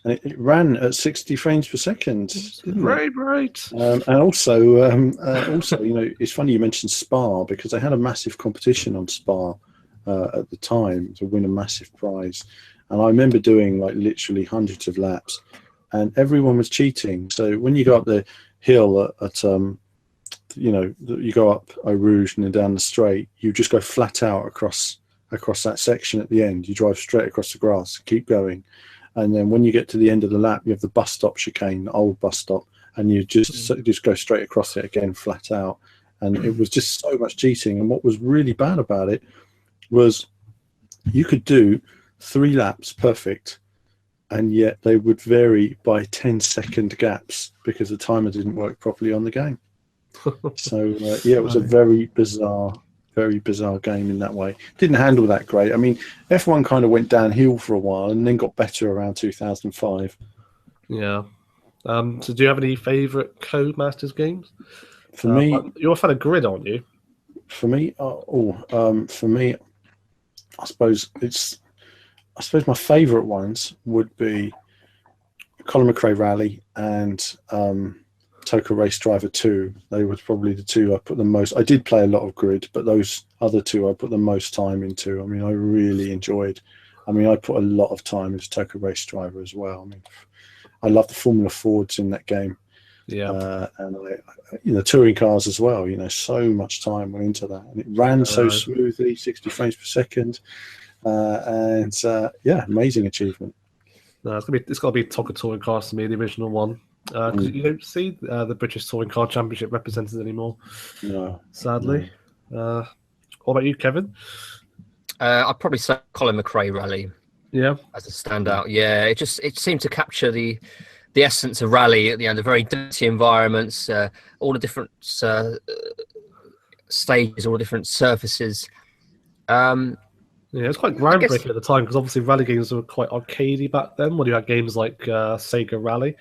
[SPEAKER 3] And it ran at 60 frames per second.
[SPEAKER 1] Right.
[SPEAKER 3] And also, it's funny you mentioned Spa because they had a massive competition on Spa at the time to win a massive prize. And I remember doing like literally hundreds of laps, and everyone was cheating. So when you go up the hill you go up Eau Rouge and then down the straight, you just go flat out across that section at the end. You drive straight across the grass, keep going. And then when you get to the end of the lap, you have the bus stop chicane, the old bus stop, and you just go straight across it again, flat out. And it was just so much cheating. And what was really bad about it was you could do 3 laps perfect, and yet they would vary by 10-second gaps because the timer didn't work properly on the game. So it was a very bizarre game in that way. Didn't handle that great. I mean, F1 kind of went downhill for a while and then got better around 2005.
[SPEAKER 1] Yeah. So do you have any favourite Codemasters games?
[SPEAKER 3] For me,
[SPEAKER 1] you're a fan of Grid, aren't you?
[SPEAKER 3] For me, I suppose my favourite ones would be Colin McRae Rally and Toka Race Driver 2. They were probably the two I put the most. I did play a lot of Grid, but those other two I put the most time into. I mean, I really enjoyed. I put a lot of time into Toka Race Driver as well. I mean, I love the Formula Fords in that game.
[SPEAKER 1] Yeah,
[SPEAKER 3] and touring cars as well. So much time went into that, and it ran so smoothly, 60 frames per second. Amazing achievement.
[SPEAKER 1] No, it's got to be Toka Touring Cars to me, the original one, because you don't see the British Touring Car Championship represented anymore.
[SPEAKER 3] No,
[SPEAKER 1] sadly. No. What about you, Kevin?
[SPEAKER 2] I'd probably say Colin McRae Rally.
[SPEAKER 1] Yeah, as
[SPEAKER 2] a standout. Yeah, it seemed to capture the essence of rally. The very dirty environments, all the different stages, all the different surfaces.
[SPEAKER 1] Yeah, it's quite groundbreaking at the time because obviously rally games were quite arcadey back then. When you had games like Sega Rally,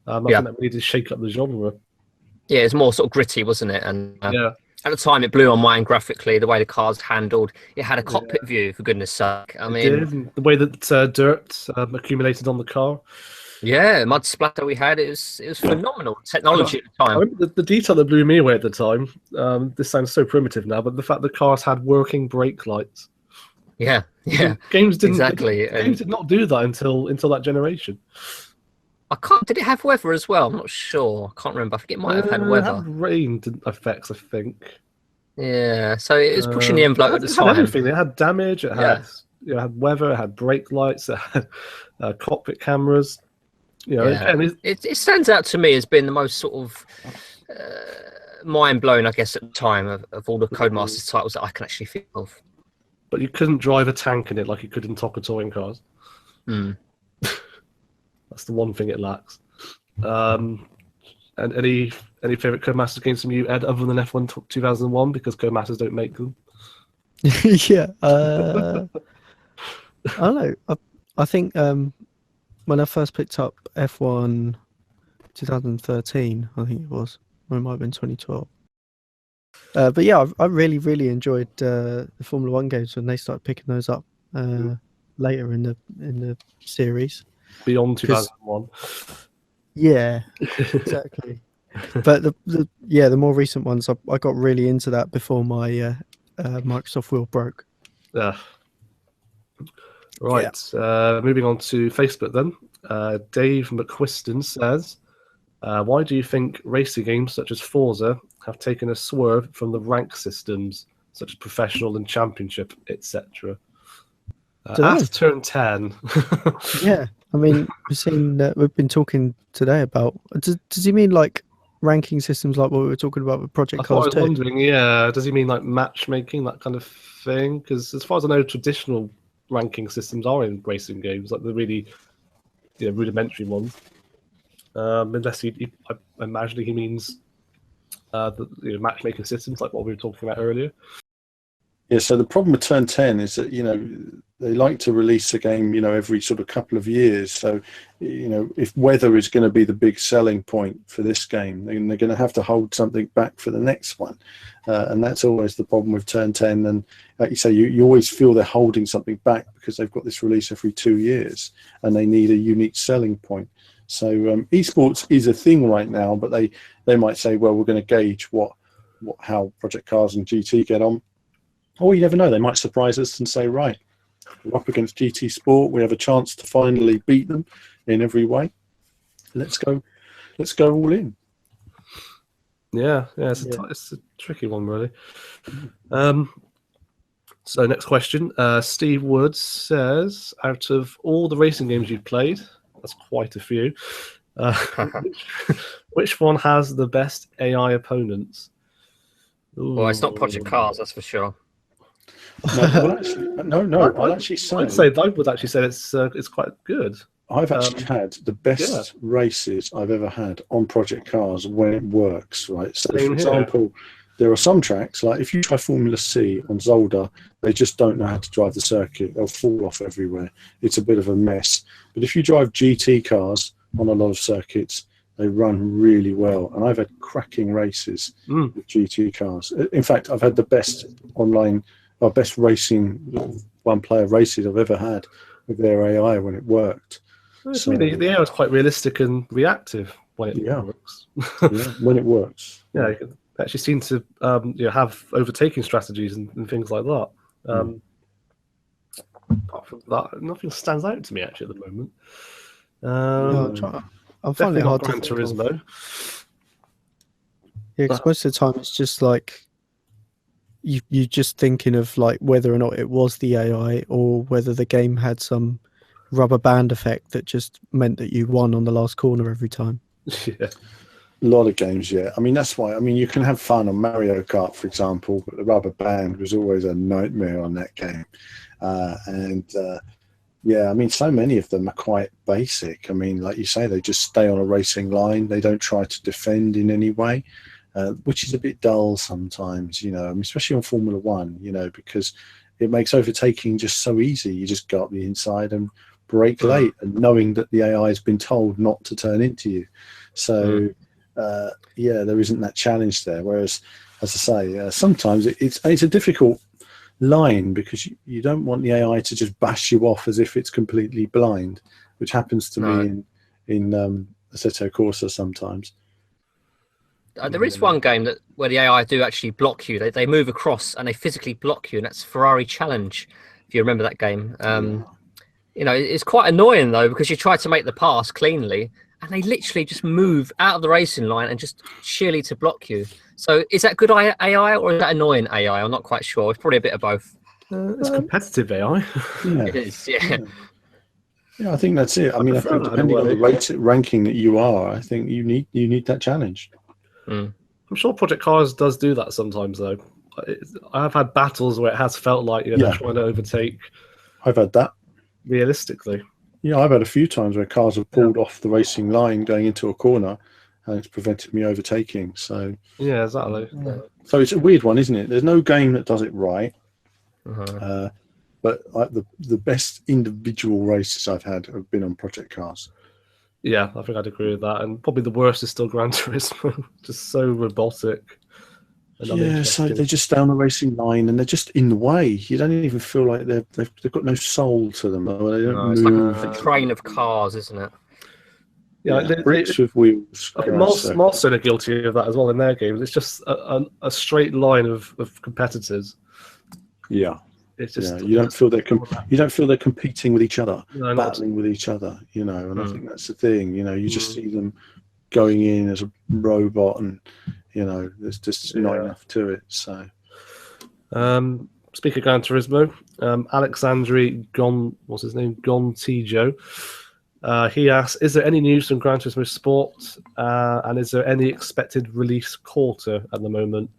[SPEAKER 1] I think that really did shake up the genre.
[SPEAKER 2] Yeah, it's more sort of gritty, wasn't it? And at the time, it blew my mind graphically. The way the cars handled, it had a cockpit view, for goodness' sake. I mean,
[SPEAKER 1] the way that dirt accumulated on the car.
[SPEAKER 2] Yeah, mud splatter we had. It was phenomenal technology at the time.
[SPEAKER 1] I remember the detail that blew me away at the time. This sounds so primitive now, but the fact the cars had working brake lights.
[SPEAKER 2] Yeah.
[SPEAKER 1] Games didn't
[SPEAKER 2] exactly.
[SPEAKER 1] Games did not do that until that generation.
[SPEAKER 2] Did it have weather as well? I'm not sure. I can't remember. I think it might have had weather.
[SPEAKER 1] It had rain effects, I think.
[SPEAKER 2] Yeah, so it was pushing the envelope at the time.
[SPEAKER 1] It had everything. It had damage. It had it had weather. It had brake lights. It had cockpit cameras.
[SPEAKER 2] It stands out to me as being the most sort of mind blowing, I guess, at the time of all the Codemasters titles that I can actually think of.
[SPEAKER 1] But you couldn't drive a tank in it like you could in Toka Touring Cars. That's the one thing it lacks. And any favourite Codemasters games from you, Ed, other than F1 2001, because Codemasters don't make them?
[SPEAKER 4] Yeah. I don't know. I think when I first picked up F1 2013, I think it was, or it might have been 2012. But yeah, I really, really enjoyed the Formula One games when they started picking those up later in the series.
[SPEAKER 1] Beyond 2001.
[SPEAKER 4] Yeah, exactly. But the more recent ones, I got really into that before my Microsoft wheel broke.
[SPEAKER 1] Yeah. Right. Moving on to Facebook then. Dave McQuiston says, why do you think racing games such as Forza have taken a swerve from the rank systems such as professional and championship, etc.? Ask Turn 10.
[SPEAKER 4] Yeah, I mean, we've been talking today about. Does he mean like ranking systems like what we were talking about with Project Cars 2?
[SPEAKER 1] I was wondering, yeah, does he mean like matchmaking, that kind of thing? Because as far as I know, traditional ranking systems are in racing games, like the really rudimentary ones. Unless I imagine he means the matchmaking systems like what we were talking about earlier.
[SPEAKER 3] Yeah, so the problem with Turn 10 is that, they like to release a game, every sort of couple of years. So, if weather is going to be the big selling point for this game, then they're going to have to hold something back for the next one. And that's always the problem with Turn 10. And like you say, you always feel they're holding something back because they've got this release every 2 years and they need a unique selling point. So esports is a thing right now, but they might say, well, we're going to gauge how Project Cars and GT get on. Or you never know, they might surprise us and say, right, we're up against GT Sport, we have a chance to finally beat them in every way. Let's go all in.
[SPEAKER 1] Yeah, it's a tricky one, really. So next question, Steve Woods says, out of all the racing games you've played, that's quite a few, which one has the best AI opponents?
[SPEAKER 2] Ooh. Well, it's not Project Cars, that's for sure.
[SPEAKER 3] No. I would actually say
[SPEAKER 1] it's quite good.
[SPEAKER 3] I've actually had the best races I've ever had on Project Cars when it works, right? So, for example, there are some tracks, like if you try Formula C on Zolder, they just don't know how to drive the circuit. They'll fall off everywhere. It's a bit of a mess. But if you drive GT cars on a lot of circuits, they run really well. And I've had cracking races with GT cars. In fact, I've had the best best racing one-player races I've ever had with their AI when it worked.
[SPEAKER 1] So, the AI is quite realistic and reactive when it works.
[SPEAKER 3] When it works.
[SPEAKER 1] Yeah, you can actually seem to have overtaking strategies and things like that. Apart from that, nothing stands out to me actually at the moment.
[SPEAKER 4] I'm finding it hard
[SPEAKER 1] Gran Turismo.
[SPEAKER 4] Yeah, because most of the time it's just like you just thinking of like whether or not it was the AI or whether the game had some rubber band effect that just meant that you won on the last corner every time.
[SPEAKER 1] Yeah.
[SPEAKER 3] A lot of games, yeah. I mean, that's why. I mean, you can have fun on Mario Kart, for example, but the rubber band was always a nightmare on that game. Yeah, I mean, so many of them are quite basic. I mean, like you say, they just stay on a racing line. They don't try to defend in any way, which is a bit dull sometimes, I mean, especially on Formula One, because it makes overtaking just so easy. You just go up the inside and brake late, and knowing that the AI has been told not to turn into you. So, there isn't that challenge there. Whereas, as I say, sometimes it's a difficult line because you don't want the AI to just bash you off as if it's completely blind, which happens to me in Assetto Corsa sometimes.
[SPEAKER 2] There is one game where the AI do actually block you. They move across and they physically block you, and that's Ferrari Challenge, if you remember that game. It's quite annoying though, because you try to make the pass cleanly and they literally just move out of the racing line and just sheerly to block you. So is that good AI or is that annoying AI? I'm not quite sure. It's probably a bit of both.
[SPEAKER 1] It's competitive AI.
[SPEAKER 3] Yeah.
[SPEAKER 2] It is, yeah.
[SPEAKER 3] Yeah, I think that's it. I mean, I think depending on the ranking that you are, I think you need that challenge.
[SPEAKER 1] I'm sure Project Cars does do that sometimes, though. I've had battles where it has felt like they're trying to overtake.
[SPEAKER 3] I've had that.
[SPEAKER 1] Realistically.
[SPEAKER 3] Yeah, I've had a few times where cars have pulled off the racing line going into a corner, and it's prevented me overtaking. So
[SPEAKER 1] yeah, exactly.
[SPEAKER 3] So it's a weird one, isn't it? There's no game that does it right. But the best individual races I've had have been on Project Cars.
[SPEAKER 1] Yeah, I think I'd agree with that. And probably the worst is still Gran Turismo. Just so robotic.
[SPEAKER 3] Yeah, so they just stay on the racing line and they're just in the way. You don't even feel like they've got no soul to them. Or they don't
[SPEAKER 2] it's like a train of cars, isn't it?
[SPEAKER 3] bricks with wheels.
[SPEAKER 1] I think Milestone are guilty of that as well in their games. It's just a straight line of competitors.
[SPEAKER 3] Yeah.
[SPEAKER 1] It's just
[SPEAKER 3] you don't feel they're competing with each other, battling with each other, and I think that's the thing. You just see them going in as a robot, and there's just not enough to it. So,
[SPEAKER 1] speaking of Gran Turismo, Alexandri Gontijo, he asks, is there any news from Gran Turismo Sport, and is there any expected release quarter at the moment?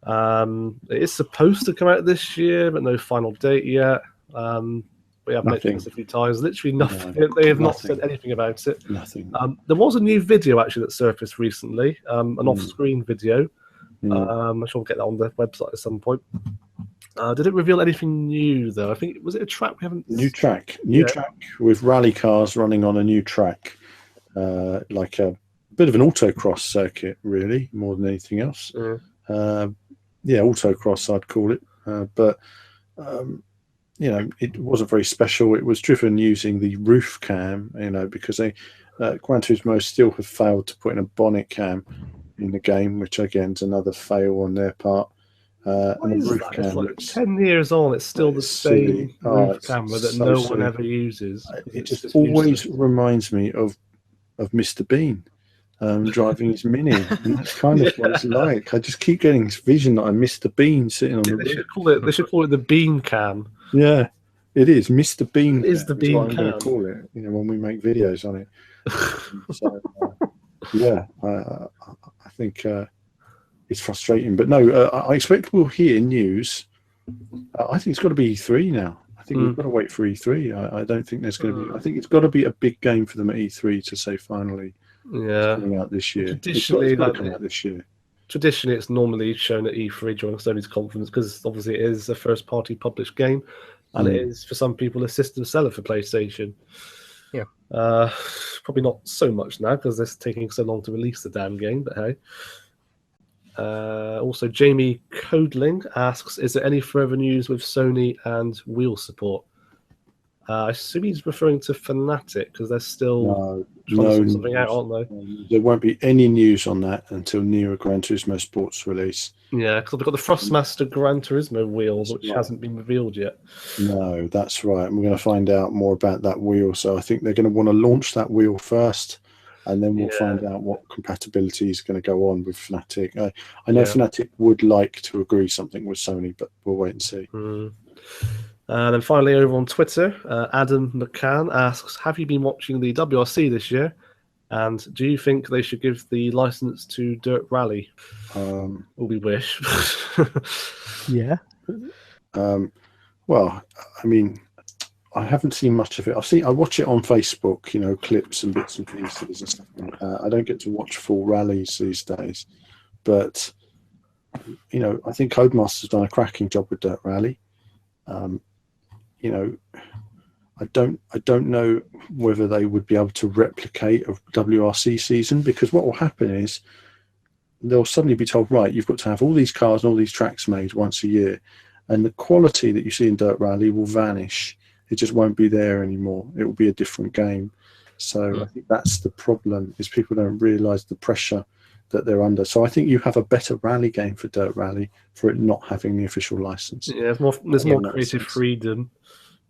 [SPEAKER 1] It is supposed to come out this year, but no final date yet. We have mentioned this a few times. Literally nothing. No, they have not said anything about it.
[SPEAKER 3] Nothing.
[SPEAKER 1] There was a new video actually that surfaced recently, an off-screen video. I'm sure we'll get that on the website at some point. Did it reveal anything new though? I think was it a track we haven't.
[SPEAKER 3] New track with rally cars running on a new track, like a bit of an autocross circuit, really, more than anything else. Autocross I'd call it, but it wasn't very special. It was driven using the roof cam, because they Gran Turismo still have failed to put in a bonnet cam in the game, which again is another fail on their part. And the roof cam,
[SPEAKER 1] it's like 10 years on, it's still the same roof camera that no one ever uses.
[SPEAKER 3] It just always reminds me of Mr. Bean. Driving his Mini, and that's kind of what it's like. I just keep getting this vision that I'm Mr. Bean sitting on the roof.
[SPEAKER 1] They should call it the Bean Cam.
[SPEAKER 3] Yeah, it is Mr. Bean.
[SPEAKER 1] It is the Bean
[SPEAKER 3] Cam. I'm going to call it. When we make videos on it. So, I think it's frustrating, but no, I expect we'll hear news. I think it's got to be E3 now. I think we've got to wait for E3. I don't think there's going to be. I think it's got to be a big game for them at E3 to say finally. Coming out this year.
[SPEAKER 1] Traditionally,
[SPEAKER 3] coming out this year.
[SPEAKER 1] Traditionally, it's normally shown at E3 during Sony's conference because obviously it is a first-party published game, and it is for some people a system seller for PlayStation.
[SPEAKER 2] Yeah.
[SPEAKER 1] Probably not so much now because it's taking so long to release the damn game. But hey. Also, Jamie Codling asks, "Is there any further news with Sony and wheel support?" I assume he's referring to Fnatic because they're still trying to sort something out, aren't they?
[SPEAKER 3] There won't be any news on that until near a Gran Turismo Sports release.
[SPEAKER 1] Yeah, because they've got the Thrustmaster Gran Turismo wheels, which hasn't been revealed yet.
[SPEAKER 3] No, that's right. And we're going to find out more about that wheel. So I think they're going to want to launch that wheel first, and then we'll find out what compatibility is going to go on with Fnatic. I know Fnatic would like to agree something with Sony, but we'll wait and see.
[SPEAKER 1] And then finally, over on Twitter, Adam McCann asks, have you been watching the WRC this year? And do you think they should give the license to Dirt Rally? We wish.
[SPEAKER 4] Yeah.
[SPEAKER 3] Well, I mean, I haven't seen much of it. I watch it on Facebook, clips and bits and pieces and stuff like that. I don't get to watch full rallies these days. But, I think Codemaster's done a cracking job with Dirt Rally. I don't know whether they would be able to replicate a WRC season, because what will happen is they'll suddenly be told, right, you've got to have all these cars and all these tracks made once a year, and the quality that you see in Dirt Rally will vanish. It just won't be there anymore. It will be a different game. So I think that's the problem, is people don't realise the pressure that they're under. So I think you have a better rally game for Dirt Rally for it not having the official license.
[SPEAKER 1] Yeah, there's more creative freedom.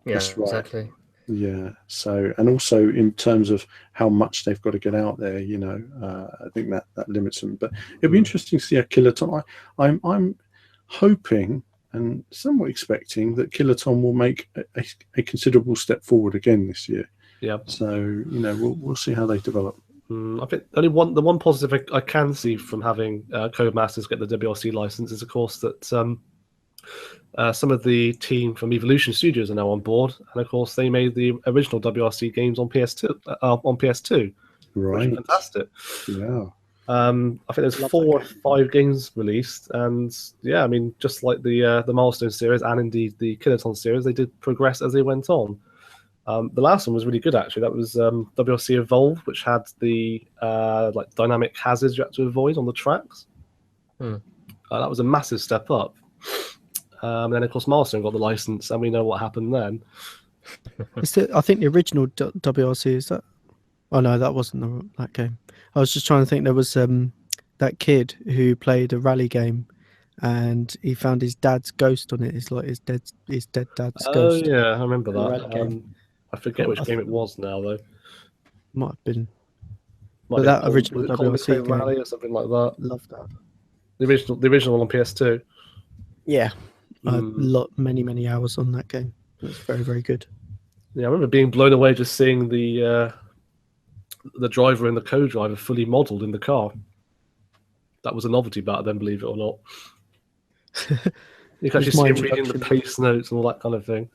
[SPEAKER 2] Yeah,
[SPEAKER 3] that's right.
[SPEAKER 2] Exactly.
[SPEAKER 3] Yeah. So, and also in terms of how much they've got to get out there, I think that limits them. But it'll be interesting to see a Kiloton. I'm hoping and somewhat expecting that Kiloton will make a considerable step forward again this year.
[SPEAKER 1] Yeah.
[SPEAKER 3] So we'll see how they develop.
[SPEAKER 1] I think the one positive I can see from having Codemasters get the WRC license is, of course, that some of the team from Evolution Studios are now on board, and of course they made the original WRC games on PS2.
[SPEAKER 3] Right.
[SPEAKER 1] Which is fantastic.
[SPEAKER 3] Yeah.
[SPEAKER 1] I think there's 4 or 5 games released, and I mean, just like the Milestone series and indeed the Kiloton series, they did progress as they went on. The last one was really good, actually. That was WRC Evolve, which had the dynamic hazards you had to avoid on the tracks. That was a massive step up. And then, of course, Milestone got the license, and we know what happened then.
[SPEAKER 4] I think the original WRC, is that? Oh no, that wasn't that game. I was just trying to think. There was that kid who played a rally game, and he found his dad's ghost on it. It's like his dead dad's ghost.
[SPEAKER 1] Oh yeah, I remember
[SPEAKER 4] Rally
[SPEAKER 1] that.
[SPEAKER 4] game.
[SPEAKER 1] I forget which game it was now though.
[SPEAKER 4] Might have been.
[SPEAKER 1] Might
[SPEAKER 4] But
[SPEAKER 1] be
[SPEAKER 4] that
[SPEAKER 1] called-
[SPEAKER 4] original
[SPEAKER 1] was it called
[SPEAKER 4] WRC
[SPEAKER 1] McLaren Rally or something like that.
[SPEAKER 4] Love that.
[SPEAKER 1] The original one on PS2.
[SPEAKER 4] Yeah,
[SPEAKER 1] Mm.
[SPEAKER 4] many hours on that game. It was very, very good.
[SPEAKER 1] Yeah, I remember being blown away just seeing the driver and the co-driver fully modelled in the car. That was a novelty back then, believe it or not. You can actually
[SPEAKER 4] Just my
[SPEAKER 1] see him reading the
[SPEAKER 4] introduction.
[SPEAKER 1] pace notes and all that kind of thing.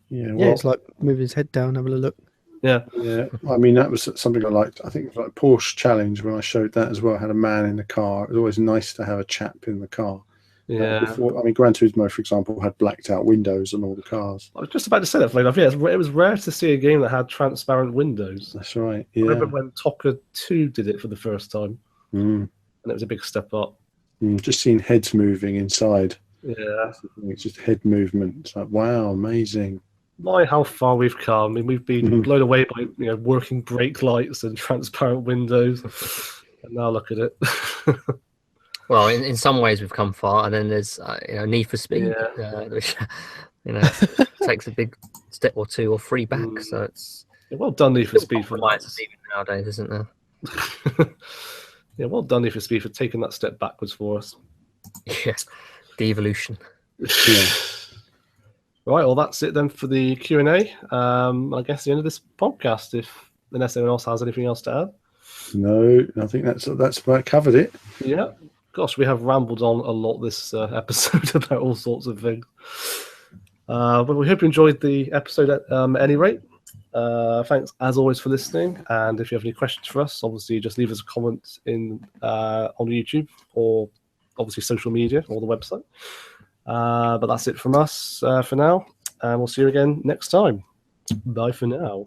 [SPEAKER 3] Yeah,
[SPEAKER 4] Yeah,
[SPEAKER 3] well,
[SPEAKER 4] it's like moving his head down, having a look.
[SPEAKER 1] Yeah,
[SPEAKER 3] yeah. I mean, that was something I liked. I think it was like Porsche Challenge when I showed that as well. I had a man in the car. It was always nice to have a chap in the car.
[SPEAKER 1] yeah.
[SPEAKER 3] Before, I mean, Gran Turismo, for example, had blacked out windows on all the cars.
[SPEAKER 1] I was just about to say that, funny enough. Yeah, it was rare to see a game that had transparent windows.
[SPEAKER 3] That's right.
[SPEAKER 1] I
[SPEAKER 3] Yeah.
[SPEAKER 1] remember when Toka 2 did it for the first time,
[SPEAKER 3] Mm.
[SPEAKER 1] and it was a big step up.
[SPEAKER 3] Just seeing heads moving inside.
[SPEAKER 1] Yeah.
[SPEAKER 3] That's the thing, it's just head movement. It's like, wow, amazing.
[SPEAKER 1] My, how far we've come. I mean, we've been
[SPEAKER 3] Mhm.
[SPEAKER 1] blown away by working brake lights and transparent windows, and now look at it.
[SPEAKER 2] Well, in some ways we've come far, and then there's Need for Speed, which takes a big step or two or three back. So it's
[SPEAKER 1] Yeah, well done, Need for Speed, for that.
[SPEAKER 2] compromises even nowadays, isn't there?
[SPEAKER 1] Yeah, well done, Need for Speed, for taking that step backwards for us.
[SPEAKER 2] Yeah, the evolution.
[SPEAKER 3] Yeah.
[SPEAKER 1] Right, well, that's it then for the Q&A. I guess the end of this podcast, unless anyone else has anything else to add.
[SPEAKER 3] No, I think that's about covered it.
[SPEAKER 1] Yeah. Gosh, we have rambled on a lot this episode about all sorts of things. But we hope you enjoyed the episode at any rate. Thanks, as always, for listening. And if you have any questions for us, obviously just leave us a comment on YouTube or obviously social media or the website. But that's it from us for now. And we'll see you again next time. Bye for now.